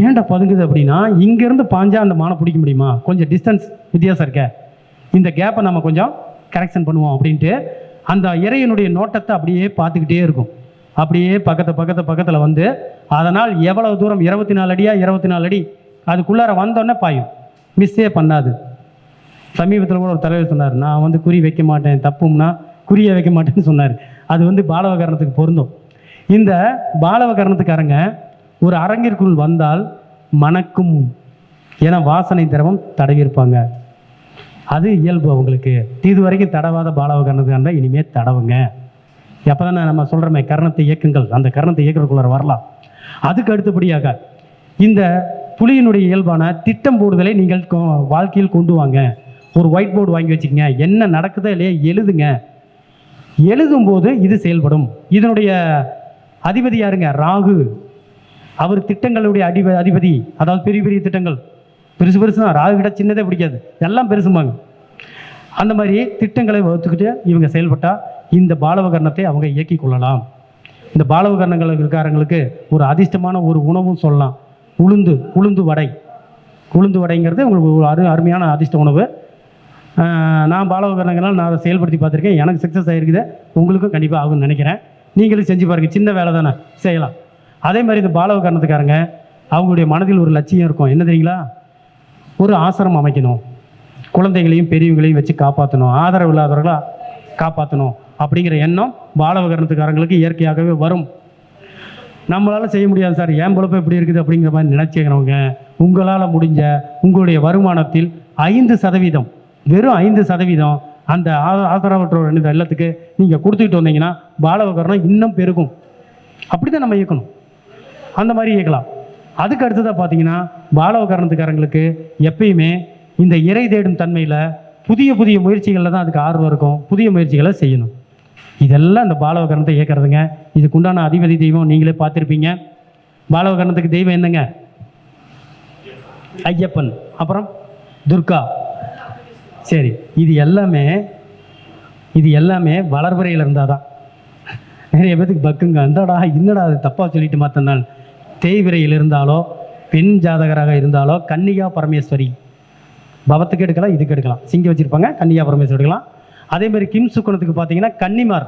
ஏன்டா பதுங்குது அப்படின்னா, இங்கேருந்து பாஞ்சா அந்த மானை பிடிக்க முடியுமா, கொஞ்சம் டிஸ்டன்ஸ் வித்தியாசம் இருக்க, இந்த கேப்பை நம்ம கொஞ்சம் கரெக்ஷன் பண்ணுவோம் அப்படின்ட்டு அந்த இறைவனுடைய நோட்டத்தை அப்படியே பார்த்துக்கிட்டே இருக்கும். அப்படியே பக்கத்தில் வந்து அதனால் எவ்வளவு தூரம் 24 அடியா 24 அடி அதுக்குள்ளார வந்தோடனே பாயும், மிஸ்ஸே பண்ணாது. சமீபத்தில் கூட ஒரு தலைவர் சொன்னார், நான் வந்து குறி வைக்க மாட்டேன், தப்பும்னா குறியை வைக்க மாட்டேன்னு சொன்னார். அது வந்து பாலவகரணத்துக்கு பொருந்தும். இந்த பாலவகரணத்துக்காரங்க ஒரு அரங்கிற்குள் வந்தால் மணக்கும், ஏன்னா வாசனை திரவம் தடவிருப்பாங்க, அது இயல்பு அவங்களுக்கு. இது வரைக்கும் தடவாத பாலவகரணத்துக்கான இனிமேல் தடவுங்க. எப்போ தானே நம்ம சொல்கிறோமே கரணத்தை இயக்குங்கள், அந்த கரணத்தை இயக்கிறதுக்குள்ளார வரலாம். அதுக்கு அடுத்தபடியாக இந்த புலியினுடைய இயல்பான திட்டம் போடுதலை நீங்கள் வாழ்க்கையில் கொண்டு வாங்க. ஒரு ஒயிட் போர்டு வாங்கி வச்சுக்கங்க, என்ன நடக்குதோ இல்லையா எழுதுங்க. எழுதும்போது இது செயல்படும். இதனுடைய அதிபதி யாருங்க, ராகு. அவர் திட்டங்களுடைய அதிபதி, அதாவது பெரிய பெரிய திட்டங்கள் பெருசு தான். ராகு கிட்ட சின்னதே பிடிக்காது, எல்லாம் பெருசுமாங்க. அந்த மாதிரி திட்டங்களை வகுத்துக்கிட்டு இவங்க செயல்பட்டால் இந்த பாலவகரணத்தை அவங்க இயக்கி கொள்ளலாம். இந்த பாலவகரணங்களுக்காரங்களுக்கு ஒரு அதிர்ஷ்டமான ஒரு உணவும் சொல்லலாம், உளுந்து வடை. உளுந்து வடைங்கிறது உங்களுக்கு ஒரு அருமையான அதிர்ஷ்ட உணவு. நான் பாலவகரணங்களால் நான் அதை செயல்படுத்தி பார்த்துருக்கேன், எனக்கு சக்ஸஸ் ஆகிருக்குது, உங்களுக்கும் கண்டிப்பாக ஆகும்னு நினைக்கிறேன். நீங்களும் செஞ்சு பாருங்கள், சின்ன வேலை தானே செய்யலாம். அதே மாதிரி இந்த பாலவகரணத்துக்காரங்க அவங்களுடைய மனதில் ஒரு லட்சியம் இருக்கும், என்ன தெரியுங்களா, ஒரு ஆசிரமம் அமைக்கணும், குழந்தைகளையும் பெரியவங்களையும் வச்சு காப்பாற்றணும், ஆதரவு இல்லாதவர்களாக காப்பாற்றணும் அப்படிங்கிற எண்ணம் பாலவகரணத்துக்காரங்களுக்கு இயற்கையாகவே வரும். நம்மளால் செய்ய முடியாது சார், ஏன் பொழப்பு எப்படி இருக்குது அப்படிங்கிற மாதிரி நினச்சிக்கிறவங்க உங்களால் முடிஞ்ச உங்களுடைய வருமானத்தில் 5%, வெறும் 5% அந்த ஆதரவற்றோர் எல்லாத்துக்கு நீங்கள் கொடுத்துக்கிட்டு வந்தீங்கன்னா பாலவகரணம் இன்னும் பெருகும். அப்படி தான் நம்ம இயக்கணும், அந்த மாதிரி இயக்கலாம். அதுக்கு அடுத்ததாக பார்த்தீங்கன்னா பாலவகரணத்துக்காரங்களுக்கு எப்பயுமே இந்த இறை தேடும் தன்மையில் புதிய முயற்சிகளில் தான் அதுக்கு ஆர்வம் இருக்கும், புதிய முயற்சிகளை செய்யணும். இதெல்லாம் இந்த பாலவகரணத்தை இயக்கிறதுங்க. இதுக்குண்டான அதிபதி தெய்வம் நீங்களே பார்த்துருப்பீங்க, பாலவகரணத்துக்கு தெய்வம் என்னங்க? ஐயப்பன். அப்புறம் துர்கா. சரி, இது எல்லாமே வளர்பிறையில் இருந்தால் தான். நிறைய பேத்துக்கு பக்குங்க, அந்தாடா என்னடா அது தப்பாக சொல்லிட்டு மற்ற நாள். தேய்விரையில் இருந்தாலோ பெண் ஜாதகராக இருந்தாலோ கன்னிகா பரமேஸ்வரி, பவத்துக்கு எடுக்கலாம், இதுக்கு எடுக்கலாம். சிங்கி வச்சுருப்பாங்க, கன்னிகா பரமேஸ்வரி எடுக்கலாம். அதேமாதிரி கிம் சுக்கணத்துக்கு பார்த்தீங்கன்னா கன்னிமார்,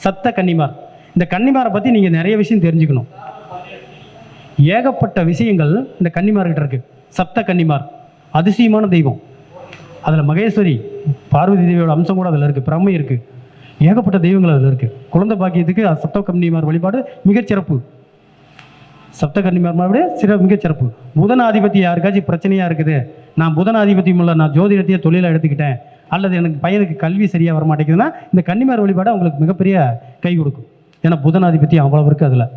சப்த கன்னிமார். இந்த கன்னிமாரை பற்றி நீங்கள் நிறைய விஷயம் தெரிஞ்சுக்கணும். ஏகப்பட்ட விஷயங்கள் இந்த கன்னிமார்கிட்ட இருக்குது. சப்த கன்னிமார் அதிசயமான தெய்வம். அதில் மகேஸ்வரி பார்வதி தேவியோட அம்சம் கூட அதில் இருக்குது. பிரம்மை இருக்குது. ஏகப்பட்ட தெய்வங்கள் அதில் இருக்குது. குழந்தை பாக்கியத்துக்கு சப்த கன்னிமார் வழிபாடு மிகச்சிறப்பு. சப்த கன்னிமார் மிகச்சிறப்பு. புதன் ஆதிபத்தியம் யாருக்காச்சும் பிரச்சனையாக இருக்குது, நான் புதன் ஆதிபத்தியம் இல்லை, நான் ஜோதிடத்தையே தொழிலை எடுத்துக்கிட்டேன், அல்லது எனக்கு பையனுக்கு கல்வி சரியாக வர மாட்டேங்குதுன்னா இந்த கன்னிமார் வழிபாடு அவங்களுக்கு மிகப்பெரிய கை கொடுக்கும். ஏன்னா புதன் ஆதிபத்தியம் அவ்வளோ இருக்குது அதில்.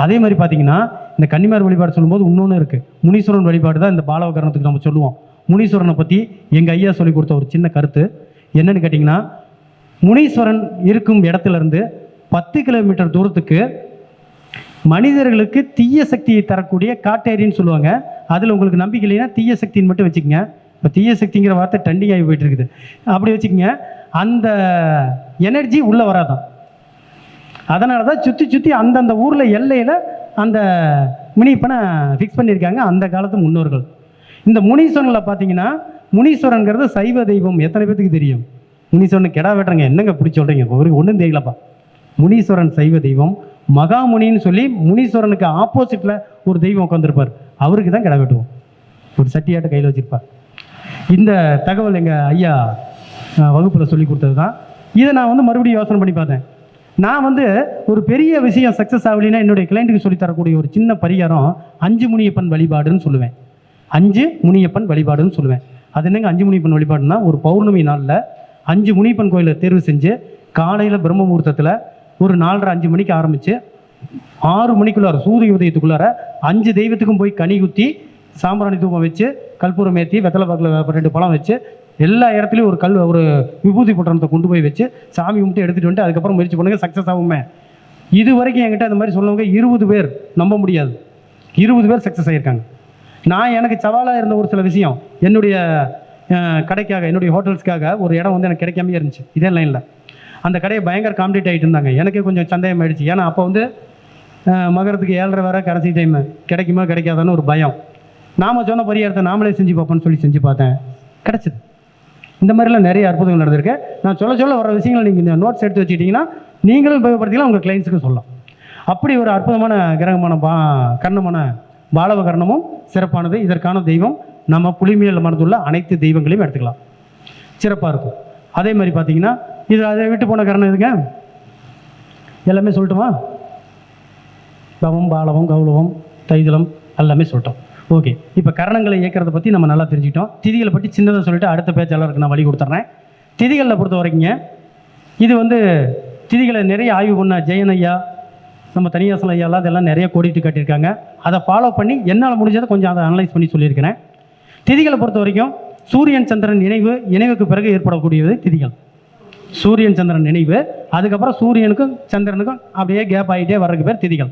அதே மாதிரி பார்த்தீங்கன்னா இந்த கன்னிமார் வழிபாடு சொல்லும்போது இன்னொன்று இருக்குது. முனீஸ்வரன் வழிபாடு தான் இந்த பாலவகரணத்துக்கு நம்ம சொல்லுவோம். முனீஸ்வரனை பற்றி எங்கள் ஐயா சொல்லி கொடுத்த ஒரு சின்ன கருத்து என்னன்னு கேட்டிங்கன்னா, முனீஸ்வரன் இருக்கும் இடத்துலேருந்து 10 கிலோமீட்டர் தூரத்துக்கு மனிதர்களுக்கு தீய சக்தியை தரக்கூடிய காட்டேரின்னு சொல்லுவாங்க. அதில் உங்களுக்கு நம்பிக்கை இல்லைன்னா தீய சக்தின்னு மட்டும் வச்சுக்கோங்க. இப்போ தீய சக்திங்கிற வார்த்தை ட்ரெண்டிங் ஆகி போயிட்டு இருக்குது. அப்படி வச்சுக்கோங்க. அந்த எனர்ஜி உள்ளே வராதான். அதனால தான் சுற்றி அந்தந்த ஊரில் எல்லையில் அந்த முனிப்பனை ஃபிக்ஸ் பண்ணியிருக்காங்க அந்த காலத்து முன்னோர்கள். இந்த முனீஸ்வரனில் பார்த்தீங்கன்னா, முனீஸ்வரனுங்கிறது சைவ தெய்வம். எத்தனை பேத்துக்கு தெரியும்? முனீஸ்வரன் கெடா வெட்டுறங்க, என்னங்க பிடி சொல்கிறீங்க? ஒரு ஒன்றும் தெரியலப்பா. முனீஸ்வரன் சைவ தெய்வம். மகாமுனின்னு சொல்லி முனீஸ்வரனுக்கு ஆப்போசிட்டில் ஒரு தெய்வம் உட்காந்துருப்பார். அவருக்கு தான் கெடா வெட்டுவோம். ஒரு சட்டியாட்ட கையில் வச்சுருப்பார். இந்த தகவல் எங்கள் ஐயா வகுப்பில் சொல்லி கொடுத்தது தான். இதை நான் மறுபடியும் யோசனை பண்ணி பார்த்தேன். நான் ஒரு பெரிய விஷயம் சக்ஸஸ் ஆகலைன்னா என்னுடைய கிளைண்ட்டுக்கு சொல்லித்தரக்கூடிய ஒரு சின்ன பரிகாரம் 5 முனியப்பன் வழிபாடுன்னு சொல்லுவேன். 5 முனியப்பன் வழிபாடுன்னு சொல்லுவேன். அது என்னங்க 5 முனியப்பன் வழிபாடுன்னா, ஒரு பௌர்ணமி நாளில் 5 முனியப்பன் கோயிலை தேர்வு செஞ்சு காலையில் பிரம்ம முகூர்த்தத்தில் ஒரு 4:30 5 மணிக்கு ஆரம்பித்து 6 மணிக்குள்ளார சூரிய உதயத்துக்குள்ளார 5 தெய்வத்துக்கும் போய் கனி குத்தி சாம்பிராணி தூபம் வச்சு கற்பூரம் ஏற்றி வெத்தலை பாக்கில் 2 பழம் வச்சு எல்லா இடத்துலையும் ஒரு விபூதி பொட்டணத்தை கொண்டு போய் வச்சு சாமி கும்பிட்டு எடுத்துகிட்டு வந்துட்டு அதுக்கப்புறம் முயற்சி பண்ணுங்கள், சக்ஸஸ் ஆகுமே. இது வரைக்கும் என்கிட்ட அந்த மாதிரி சொன்னவங்க 20 பேர், நம்ப முடியாது, 20 பேர் சக்ஸஸ் ஆகியிருக்காங்க. நான் எனக்கு சவாலாக இருந்த ஒரு சில விஷயம், என்னுடைய கடைக்காக, என்னுடைய ஹோட்டல்ஸ்க்காக ஒரு இடம் எனக்கு கிடைக்காமே இருந்துச்சு இதே லைனில். அந்த கடையை பயங்கர காம்படிட் ஆகிட்டு இருந்தாங்க. எனக்கே கொஞ்சம் சந்தேகம் ஆகிடுச்சு. ஏன்னா அப்போ மகரத்துக்கு 7:30 வர கடைசி டைமு, கிடைக்குமா கிடைக்காதான்னு ஒரு பயம். நாம் சொன்ன பரிகாரத்தை நாமளே செஞ்சு பார்ப்போன்னு சொல்லி செஞ்சு பார்த்தேன், கிடச்சிது. இந்த மாதிரிலாம் நிறைய அற்புதங்கள் நடந்திருக்கு. நான் சொல்ல வர விஷயங்களை நீங்கள் நோட்ஸ் எடுத்து வச்சுக்கிட்டிங்கன்னா நீங்களும் உபயோகப்படுத்திக்கலாம், உங்கள் கிளைண்ட்ஸுக்கும் சொல்லலாம். அப்படி ஒரு அற்புதமான கிரகமான கர்ணமான பாலவகரணமும் சிறப்பானது. இதற்கான தெய்வம் நம்ம புலிமையில் மனதுள்ள அனைத்து தெய்வங்களையும் எடுத்துக்கலாம், சிறப்பாக இருக்கும். அதே மாதிரி பார்த்தீங்கன்னா இது அதை விட்டு போன கரணம் எதுங்க? எல்லாமே சொல்லட்டுமா? பவம், பாலவம், கௌலவம், தைதலம் எல்லாமே சொல்லிட்டோம். ஓகே, இப்போ கரணங்களை இயக்கிறத பற்றி நம்ம நல்லா தெரிஞ்சுக்கிட்டோம். திதிகளை பற்றி சின்னதாக சொல்லிவிட்டு அடுத்த பேச்சாளருக்கு நான் வழி கொடுத்துட்றேன். திதிகளில் பொறுத்த வரைக்குங்க, இது திதிகளை நிறைய ஆய்வு பண்ண ஜெயன் ஐயா, நம்ம தனியாசல் ஐயாலாம் அதெல்லாம் நிறைய கோடிட்டு காட்டியிருக்காங்க. அதை ஃபாலோ பண்ணி என்னால் முடிஞ்சதை கொஞ்சம் அதை அனலைஸ் பண்ணி சொல்லியிருக்கிறேன். திதிகளை பொறுத்த வரைக்கும் சூரியன் சந்திரன் இணைவுக்கு பிறகு ஏற்படக்கூடியது திதிகள். சூரியன் சந்திரன் நினைவு, அதுக்கப்புறம் சூரியனுக்கும் சந்திரனுக்கும் அப்படியே கேப் ஆகிட்டே வர்றதுக்கு பேர் திதிகள்.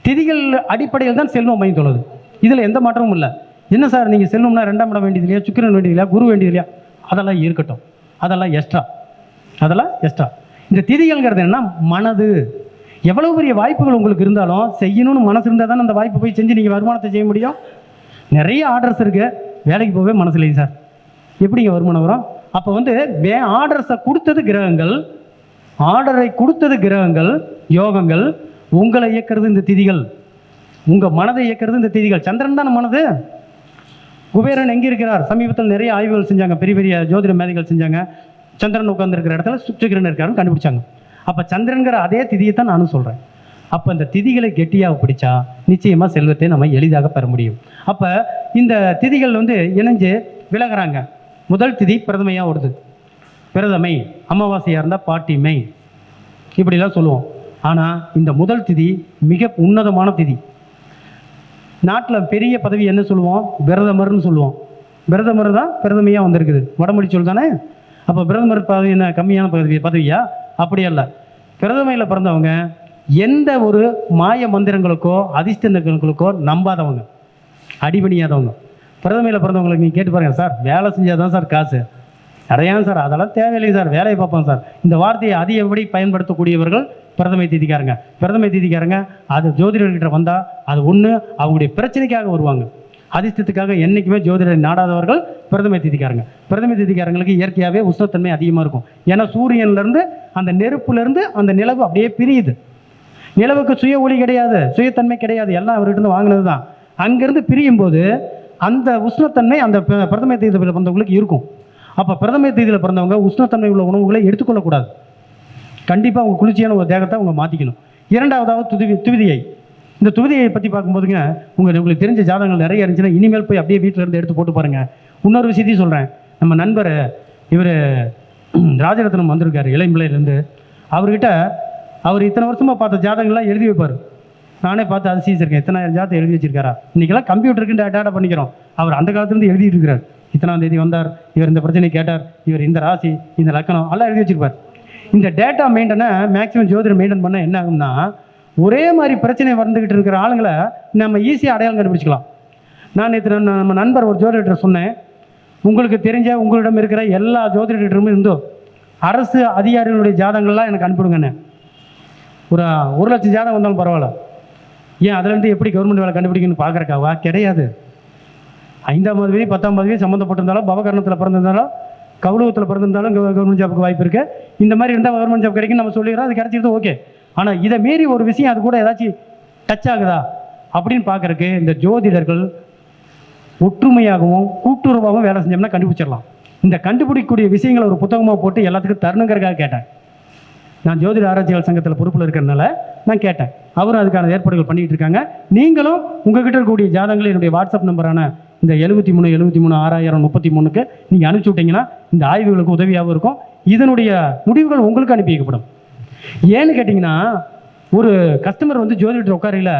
திதிகள் அடிப்படையில் தான் செல்வம் அமைந்துள்ளது. இதில் எந்த மாற்றமும் இல்லை. என்ன சார் நீங்கள் செல்வம்னா 2ஆம் இடம் வேண்டியது இல்லையா, சுக்கிரன் வேண்டியது இல்லையா, குரு வேண்டியது இல்லையா? அதெல்லாம் இருக்கட்டும், அதெல்லாம் எக்ஸ்ட்ரா. இந்த திதிகள்ங்கிறது என்னன்னா மனது. எவ்வளோ பெரிய வாய்ப்புகள் உங்களுக்கு இருந்தாலும் செய்யணும்னு மனசு இருந்தால் தானே அந்த வாய்ப்பை போய் செஞ்சு நீங்கள் வருமானத்தை செய்ய முடியும். நிறைய ஆர்டர்ஸ் இருக்குது, வேலைக்கு போகவே மனசு இல்லைங்க சார், எப்படிங்க வருமானம் வரும்? அப்போ ஆர்டர்ஸை கொடுத்தது கிரகங்கள், ஆர்டரை கொடுத்தது கிரகங்கள், யோகங்கள். உங்களை இயக்கிறது இந்த திதிகள், உங்கள் மனதை இயக்கிறது இந்த திதிகள். சந்திரன் தான் மனது. குபேரன் எங்கே இருக்கிறார்? சமீபத்தில் நிறைய ஆய்வுகள் செஞ்சாங்க, பெரிய பெரிய ஜோதிட மேதைகள் செஞ்சாங்க. சந்திரன் உட்கார்ந்துருக்கிற இடத்துல சுக்கிரன் இருக்காருன்னு கண்டுபிடிச்சாங்க. அப்போ சந்திரன்கிற அதே திதியை தான் நானும் சொல்கிறேன். அப்போ இந்த திதிகளை கெட்டியாக பிடிச்சா நிச்சயமாக செல்வத்தை நம்ம எளிதாக பெற முடியும். அப்போ இந்த திதிகள் இணைஞ்சு விலகிறாங்க. முதல் திதி பிரதமையாக வருது, பிரதமை. அமாவாசையாக இருந்தால் பாட்டிமை, இப்படிலாம் சொல்லுவோம். ஆனால் இந்த முதல் திதி மிக உன்னதமான திதி. நாட்டில் பெரிய பதவி என்ன சொல்லுவோம்? பிரதமர்னு சொல்லுவோம். பிரதமர் தான் பிரதமையாக வந்திருக்குது, வடமொழி சொல் தானே. அப்போ பிரதமர் பதவி என்ன கம்மியான பதவியா? அப்படி அல்ல. பிரதமையில் பிறந்தவங்க எந்த ஒரு மாய மந்திரங்களுக்கோ அதிர்ஷ்டங்களுக்கோ நம்பாதவங்க, அடிபணியாதவங்க. பிரதமையில் பிறந்தவங்களுக்கு நீங்கள் கேட்டு பாருங்கள், சார் வேலை செஞ்சால் தான் சார் காசு, அடையான் சார் அதெல்லாம் தேவையில்லை சார், வேலையை பார்ப்போம் சார். இந்த வார்த்தையை அதிகப்படி பயன்படுத்தக்கூடியவர்கள் பிரதமை தீதிக்காரங்க. பிரதமை தீதிக்காரங்க அது ஜோதிடர்கிட்ட வந்தால் அது ஒன்று அவங்களுடைய பிரச்சனைக்காக வருவாங்க. அதிர்ஷ்டத்துக்காக என்றைக்குமே ஜோதிடரை நாடாதவர்கள் பிரதமை தீதிக்காரங்க. பிரதமை தீதிக்காரங்களுக்கு இயற்கையாகவே உஷ்ணத்தன்மை அதிகமாக இருக்கும். ஏன்னா சூரியன்லேருந்து அந்த நெருப்புலேருந்து அந்த நிலவு அப்படியே பிரியுது. நிலவுக்கு சுய ஒளி கிடையாது, சுயத்தன்மை கிடையாது, எல்லாம் அவர்கிட்ட வாங்கினது தான். அங்கேருந்து பிரியும் போது அந்த உஷ்ணத்தன்மை அந்த பிரதமை தீதியில் பிறந்தவங்களுக்கு இருக்கும். அப்போ பிரதமை தீதியில் பிறந்தவங்க உஷ்ணத்தன்மை உள்ள உணவுகளை எடுத்துக்கொள்ளக்கூடாது. கண்டிப்பாக அவங்க குளிர்ச்சியான ஒரு தேகத்தை அவங்க மாற்றிக்கணும். இரண்டாவதாவது துவிதியை. இந்த துவிதியை பற்றி பார்க்கும்போதுங்க, உங்களுக்கு தெரிஞ்ச ஜாதகங்கள் நிறைய இருந்துச்சுன்னா இனிமேல் போய் அப்படியே வீட்டில் இருந்து எடுத்து போட்டு பாருங்கள். இன்னொரு விஷயத்தையும் சொல்கிறேன். நம்ம நண்பர் இவர் ராஜரத்னம் வந்திருக்காரு இளம்பிள்ளையிலேருந்து. அவர்கிட்ட அவர் இத்தனை வருஷமாக பார்த்த ஜாதகங்கள்லாம் எழுதி வைப்பார். நானே பார்த்து அதிசயிச்சிருக்கேன், இத்தனாயிரம் ஜாதகம் எழுதி வச்சிருக்காரா. இன்றைக்கெல்லாம் கம்ப்யூட்டருக்கு டேட்டா பண்ணிக்கிறோம். அவர் அந்த காலத்துலேருந்து எழுதிட்டு இருக்கிறார். இத்தனாம் தேதி வந்தார், இவர் இந்த பிரச்சனை கேட்டார், இவர் இந்த ராசி, இந்த லக்கணம் எல்லாம் எழுதி வச்சிருப்பார். இந்த டேட்டா மெயின்டனை மேக்ஸிமம் ஜோதிடம் மெயின்டைன் பண்ண என்ன ஆகும்னா, ஒரே மாதிரி பிரச்சனை வந்துக்கிட்டு இருக்கிற ஆளுங்களை நம்ம ஈஸியாக அடையாளம் கண்டுபிடிச்சிக்கலாம். நான் நேற்று நம்ம நண்பர் ஒரு ஜோதிடர் சொன்னேன், உங்களுக்கு தெரிஞ்ச உங்களிடம் இருக்கிற எல்லா ஜோதிடரும் இருந்தோ அரசு அதிகாரிகளுடைய ஜாதகங்கள்லாம் எனக்கு அனுப்பிடுங்கண்ணே. ஒரு 1,00,000 ஜாதகம் வந்தாலும் பரவாயில்ல. ஏன் அதுலேருந்து எப்படி கவர்மெண்ட் வேலை கண்டுபிடிக்கணும்னு பார்க்குறக்காவா? கிடையாது. 5ஆம் பதவி 10ஆம் பதவி சம்மந்தப்பட்டிருந்தாலும், பவகரணத்தில் பிறந்திருந்தாலும், கௌரவத்தில் பிறந்திருந்தாலும் கவர்மெண்ட் ஜாப்புக்கு வாய்ப்பு இருக்குது. இந்த மாதிரி இருந்தால் கவர்மெண்ட் ஜாப் கிடைக்கும் நம்ம சொல்லிடுறோம், அது கிடைச்சிருது ஓகே. ஆனால் இதை மீறி ஒரு விஷயம் அது கூட ஏதாச்சும் டச் ஆகுதா அப்படின்னு பார்க்குறக்கு இந்த ஜோதிடர்கள் ஒற்றுமையாகவும் கூட்டுறவாகவும் வேலை செஞ்சோம்னா கண்டுபிடிச்சிடலாம். இந்த கண்டுபிடிக்கக்கூடிய விஷயங்களை ஒரு புத்தகமாக போட்டு எல்லாத்துக்கும் தரணுங்கிறதுக்காக கேட்டேன். நான் ஜோதிட ஆராய்ச்சியாளர் சங்கத்தில் பொறுப்பில் இருக்கிறதுனால நான் கேட்டேன். அவரும் அதுக்கான ஏற்பாடுகள் பண்ணிகிட்டு இருக்காங்க. நீங்களும் உங்கள்கிட்ட இருக்கக்கூடிய ஜாதகங்களை என்னுடைய வாட்ஸ்அப் நம்பரான இந்த 73 நீங்கள் அனுப்பிச்சி விட்டீங்கன்னா இந்த ஆய்வுகளுக்கு உதவியாகவும் இருக்கும். இதனுடைய முடிவுகள் உங்களுக்கு அனுப்பி வைக்கப்படும். ஏன்னு கேட்டிங்கன்னா, ஒரு கஸ்டமர் வந்து ஜோதிடர் உட்காரையில்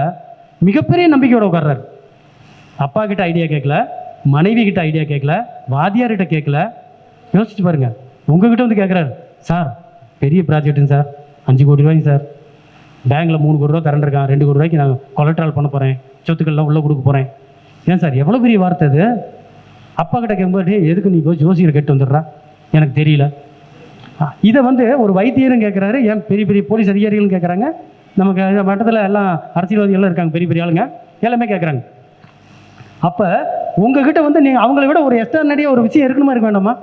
மிகப்பெரிய நம்பிக்கையோடு உட்கார்றாரு. அப்பா கிட்ட ஐடியா கேட்கல, மனைவி கிட்ட ஐடியா கேட்கல, வாத்தியார்கிட்ட கேட்கல. யோசிச்சு பாருங்க, உங்ககிட்ட வந்து கேட்குறாரு, சார் பெரிய ப்ராஜெக்ட்டுங்க சார், 5 கோடி ரூபாய்ங்க சார், பேங்க்கில் 3 கோடி ரூபா கரண்ட் இருக்கான், 2 கோடி ரூபாய்க்கு நான் கொலட்ரால் பண்ண போகிறேன், சொத்துக்கள்லாம் உள்ளே கொடுக்க போகிறேன். ஏன் சார் எவ்வளோ பெரிய வார்த்தை அது? அப்பா கிட்ட கேட்கும்போது எதுக்கு நீ போய் ஜோசியரை கேட்டு வந்துடுறா, எனக்கு தெரியல. இதை வந்து ஒரு வைத்தியரும் கேட்குறாரு, ஏன் பெரிய பெரிய போலீஸ் அதிகாரிகளும் கேட்குறாங்க, நமக்கு மட்டத்தில் எல்லாம் அரசியல்வாதிகள்லாம் இருக்காங்க, பெரிய பெரிய ஆளுங்க எல்லாமே கேட்குறாங்க. அப்போ உங்ககிட்ட வந்து நீங்கள் அவங்கள விட ஒரு எக்ஸ்ட்ரானரியாக ஒரு விஷயம் இருக்கணுமா இருக்க வேண்டாமா?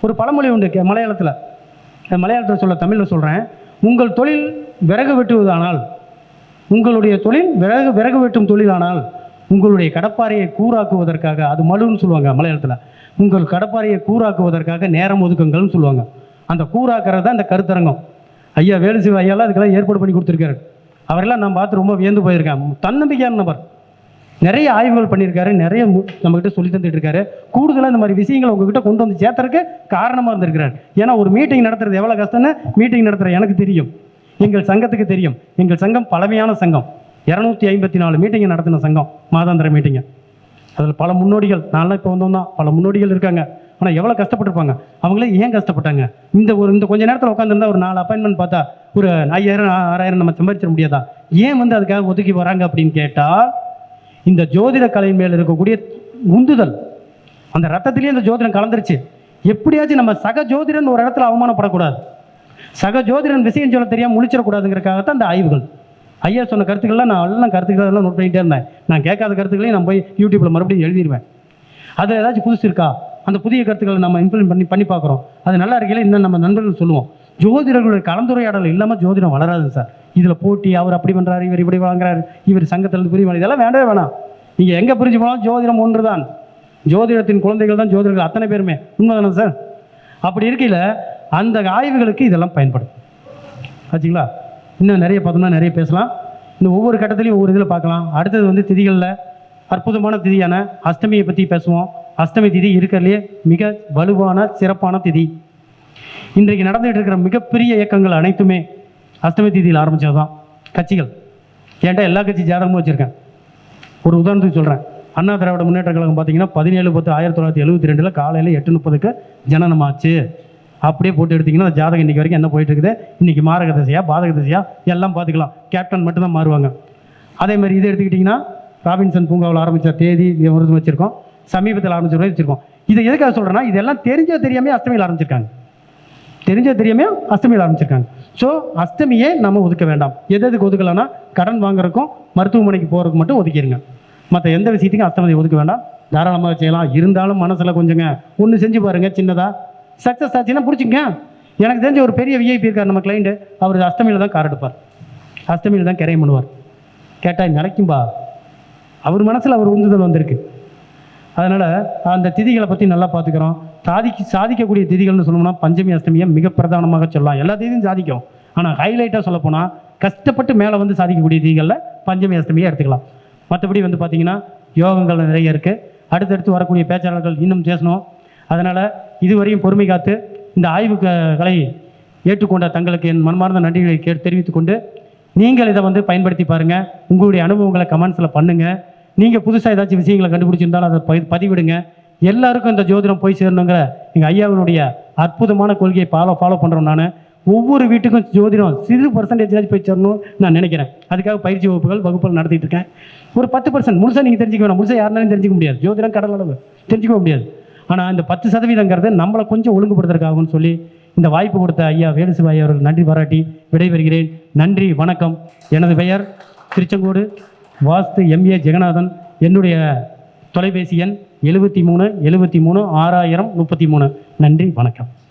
ஒரு பழமொழி உண்டு மலையாளத்தில் சொல்ல, தமிழில் சொல்கிறேன். உங்கள் தொழில் விறகு வெட்டுவதானால், உங்களுடைய தொழில் விறகு வெட்டும் தொழிலானால், உங்களுடைய கடப்பாறையை கூறாக்குவதற்காக, அது மலுன்னு சொல்லுவாங்க மலையாளத்தில், உங்கள் கடப்பாறையை கூறாக்குவதற்காக நேரம் ஒதுக்குங்கள்னு சொல்லுவாங்க. அந்த கூறாக்குறது தான் அந்த கருத்தரங்கம். ஐயா வேலுசிவ ஐயாலாம் அதுக்கெல்லாம் ஏற்பாடு பண்ணி கொடுத்துருக்காரு. அவரெல்லாம் நான் பார்த்து ரொம்ப வியந்து போயிருக்கேன். தன்னம்பிக்கையான நபர், நிறைய ஆய்வுகள் பண்ணியிருக்காரு, நிறைய நம்மகிட்ட சொல்லி தந்துட்டு இருக்காரு. கூடுதலாக இந்த மாதிரி விஷயங்களை உங்ககிட்ட கொண்டு வந்து சேர்த்தறதுக்கு காரணமாக இருந்திருக்கிறார். ஏன்னா ஒரு மீட்டிங் நடத்துறது எவ்வளோ கஷ்டம்னு மீட்டிங் நடத்துகிற எனக்கு தெரியும், எங்கள் சங்கத்துக்கு தெரியும். எங்கள் சங்கம் பழமையான சங்கம், 254 மீட்டிங்கை நடத்தின சங்கம், மாதாந்திர மீட்டிங்கை. அதில் பல முன்னோடிகள், நான்லாம் இப்போ வந்தோம் தான், பல முன்னோடிகள் இருக்காங்க. ஆனால் எவ்வளோ கஷ்டப்பட்டுருப்பாங்க. அவங்களே ஏன் கஷ்டப்பட்டாங்க? இந்த கொஞ்சம் நேரத்தில் உட்காந்துருந்தா ஒரு 4 அப்பாயின்மெண்ட் பார்த்தா ஒரு 5000 6000 நம்ம சம்பாதிச்சிட முடியாதா? ஏன் வந்து அதுக்காக ஒதுக்கி வராங்க அப்படின்னு கேட்டால், இந்த ஜோதிட கலை மேல் இருக்கக்கூடிய உந்துதல், அந்த ரத்தத்திலேயே இந்த ஜோதிடம் கலந்துருச்சு. எப்படியாச்சும் நம்ம சக ஜோதிடன் ஒரு இடத்துல அவமானப்படக்கூடாது, சக ஜோதிடன் விஷயம் சொல்ல தெரியாமல் முழிச்சிடக்கூடாதுங்கிறதுக்காகத்தான் அந்த ஆய்வுகள். ஐயா சொன்ன கருத்துக்கள்லாம் நான் எல்லாம் கருத்துக்களெல்லாம் நோட் பண்ணிகிட்டே இருந்தேன். நான் கேட்காத கருத்துக்களையும் நான் போய் யூடியூப்பில் மறுபடியும் எழுதிடுவேன். அதில் ஏதாச்சும் புதுசு இருக்கா, அந்த புதிய கருத்துக்களை நம்ம இம்ப்ளிமெண்ட் பண்ணி பார்க்குறோம். அது நல்லா இருக்கையில் இன்னும் நம்ம நண்பர்கள் சொல்லுவோம், ஜோதிடர்களுடைய கலந்துரையாடல் இல்லாமல் ஜோதிடம் வளராது சார். இதில் போட்டி, அவர் அப்படி பண்ணுறாரு, இவர் இப்படி வாங்குறாரு, இவர் சங்கத்திலிருந்து பிரிவு, இதெல்லாம் வேண்டவே வேணாம். நீங்கள் எங்கே பிரிஞ்சு போனாலும் ஜோதிடம் ஒன்று தான். ஜோதிடத்தின் குழந்தைகள் தான் ஜோதிடர்கள் அத்தனை பேருமே. உண்மைதானே சார்? அப்படி இருக்கையில் அந்த ஆய்வுகளுக்கு இதெல்லாம் பயன்படும். ஆச்சுங்களா? இன்னும் நிறைய பார்த்தோம்னா நிறைய பேசலாம். இந்த ஒவ்வொரு கட்டத்திலையும் ஒவ்வொரு இதில் பார்க்கலாம். அடுத்தது வந்து திதிகளில் அற்புதமான திதியான அஷ்டமியை பற்றி பேசுவோம். அஷ்டமி திதி இருக்கிறதுலே மிக வலுவான சிறப்பான திதி. இன்றைக்கு நடந்துகிட்டு இருக்கிற மிகப்பெரிய இயக்கங்கள் அனைத்துமே அஷ்டமி திதியில் ஆரம்பித்தது தான். கட்சிகள் ஏன்டா எல்லா கட்சி ஜாதகமும் வச்சுருக்கேன். ஒரு உதாரணத்துக்கு சொல்கிறேன். அண்ணா திராவிட முன்னேற்ற கழகம் பார்த்தீங்கன்னா 17/10/1972 காலையில் 8:30 ஜனனமாச்சு. அப்படியே போட்டு எடுத்திங்கன்னா அந்த ஜாதகம் இன்றைக்கி வரைக்கும் என்ன போயிட்டு இருக்குது, இன்றைக்கி மாரக திசையா பாதக திசையா எல்லாம் பார்த்துக்கலாம். கேப்டன் மட்டும்தான் மாறுவாங்க. அதே மாதிரி இது எடுத்துக்கிட்டிங்கன்னா ராபின்சன் பூங்காவில் ஆரம்பித்த தேதி விருது வச்சுருக்கோம், சமீபத்தில் ஆரம்பிச்ச வச்சுருக்கோம். இதை எதுக்காக சொல்கிறேன்னா, இதெல்லாம் தெரிஞ்சோ தெரியாமல் அஷ்டமியில் ஆரம்பிச்சிருக்காங்க. தெரிஞ்சோ தெரியாமல் அஷ்டமியில் ஆரம்பிச்சிருக்காங்க. ஸோ அஷ்டமியே நம்ம ஒதுக்க வேண்டாம். எதுக்கு ஒதுக்கலைன்னா, கடன் வாங்குறதுக்கும் மருத்துவமனைக்கு போகிறதுக்கு மட்டும் ஒதுக்கிடுங்க. மற்ற எந்த விஷயத்துக்கும் அஷ்டமதி ஒதுக்க வேண்டாம். தாராளமாக செய்யலாம். இருந்தாலும் மனசில் கொஞ்சங்க ஒன்று செஞ்சு பாருங்கள், சின்னதாக சக்ஸஸ் ஆச்சுன்னா பிடிச்சிங்க. எனக்கு தெரிஞ்ச ஒரு பெரிய விஐபி இருக்கார் நம்ம கிளைண்ட்டு, அவர் அஷ்டமியில் தான் கார் எடுப்பார், அஷ்டமியில் தான் கிரையம் பண்ணுவார். கேட்டால் நினைக்கும்பா, அவர் மனசில் அவர் உந்துதல் வந்திருக்கு. அதனால் அந்த திதிகளை பற்றி நல்லா பார்த்துக்கிறோம். சாதிக்கக்கூடிய திதிகள்னு சொல்லணும்னா பஞ்சமி அஷ்டமியை மிக பிரதானமாக சொல்லலாம். எல்லா திதியும் சாதிக்கும், ஆனால் ஹைலைட்டாக சொல்லப்போனால் கஷ்டப்பட்டு மேலே வந்து சாதிக்கக்கூடிய திதிகளில் பஞ்சமி அஷ்டமியை எடுத்துக்கலாம். மற்றபடி வந்து பார்த்திங்கன்னா யோகங்கள் நிறைய இருக்குது. அடுத்தடுத்து வரக்கூடிய பேச்சாளர்கள் இன்னும் பேசணும். அதனால் இதுவரையும் பொறுமை காத்து இந்த ஆய்வுகளை ஏற்றுக்கொண்ட தங்களுக்கு என் மனமார்ந்த நன்றிகளை தெரிவித்துக் கொண்டு, நீங்கள் இதை வந்து பயன்படுத்தி பாருங்கள். உங்களுடைய அனுபவங்களை கமெண்ட்ஸில் பண்ணுங்கள். நீங்கள் புதுசாக ஏதாச்சும் விஷயங்களை கண்டுபிடிச்சிருந்தாலும் அதை பதிவிடுங்க. எல்லாருக்கும் இந்த ஜோதிடம் போய் சேரணுங்கிற எங்கள் ஐயாவினுடைய அற்புதமான கொள்கையை ஃபாலோ பண்ணுறோம். நான் ஒவ்வொரு வீட்டுக்கும் ஜோதிடம் சிறு பர்சன்டேஜ் போய் சேரணும்னு நான் நினைக்கிறேன். அதுக்காக பயிற்சி வகுப்புகள் நடத்திட்டு இருக்கேன். ஒரு 10% முழுசாக நீங்கள் தெரிஞ்சுக்க வேணாம். முழுசாக யாருனாலும் தெரிஞ்சிக்க முடியாது. ஜோதிடம் கடல் அளவு தெரிஞ்சுக்க முடியாது. ஆனால் இந்த 10% நம்மளை கொஞ்சம் ஒழுங்குபடுத்துறதுக்காகும்னு சொல்லி இந்த வாய்ப்பு கொடுத்த ஐயா வேலுசிவாய் அவர்கள் நன்றி பாராட்டி விடைபெறுகிறேன். நன்றி, வணக்கம். எனது பெயர் திருச்செங்கோடு வாஸ்து MA ஜெகநாதன். என்னுடைய தொலைபேசி எண் 73 73 6033. நன்றி, வணக்கம்.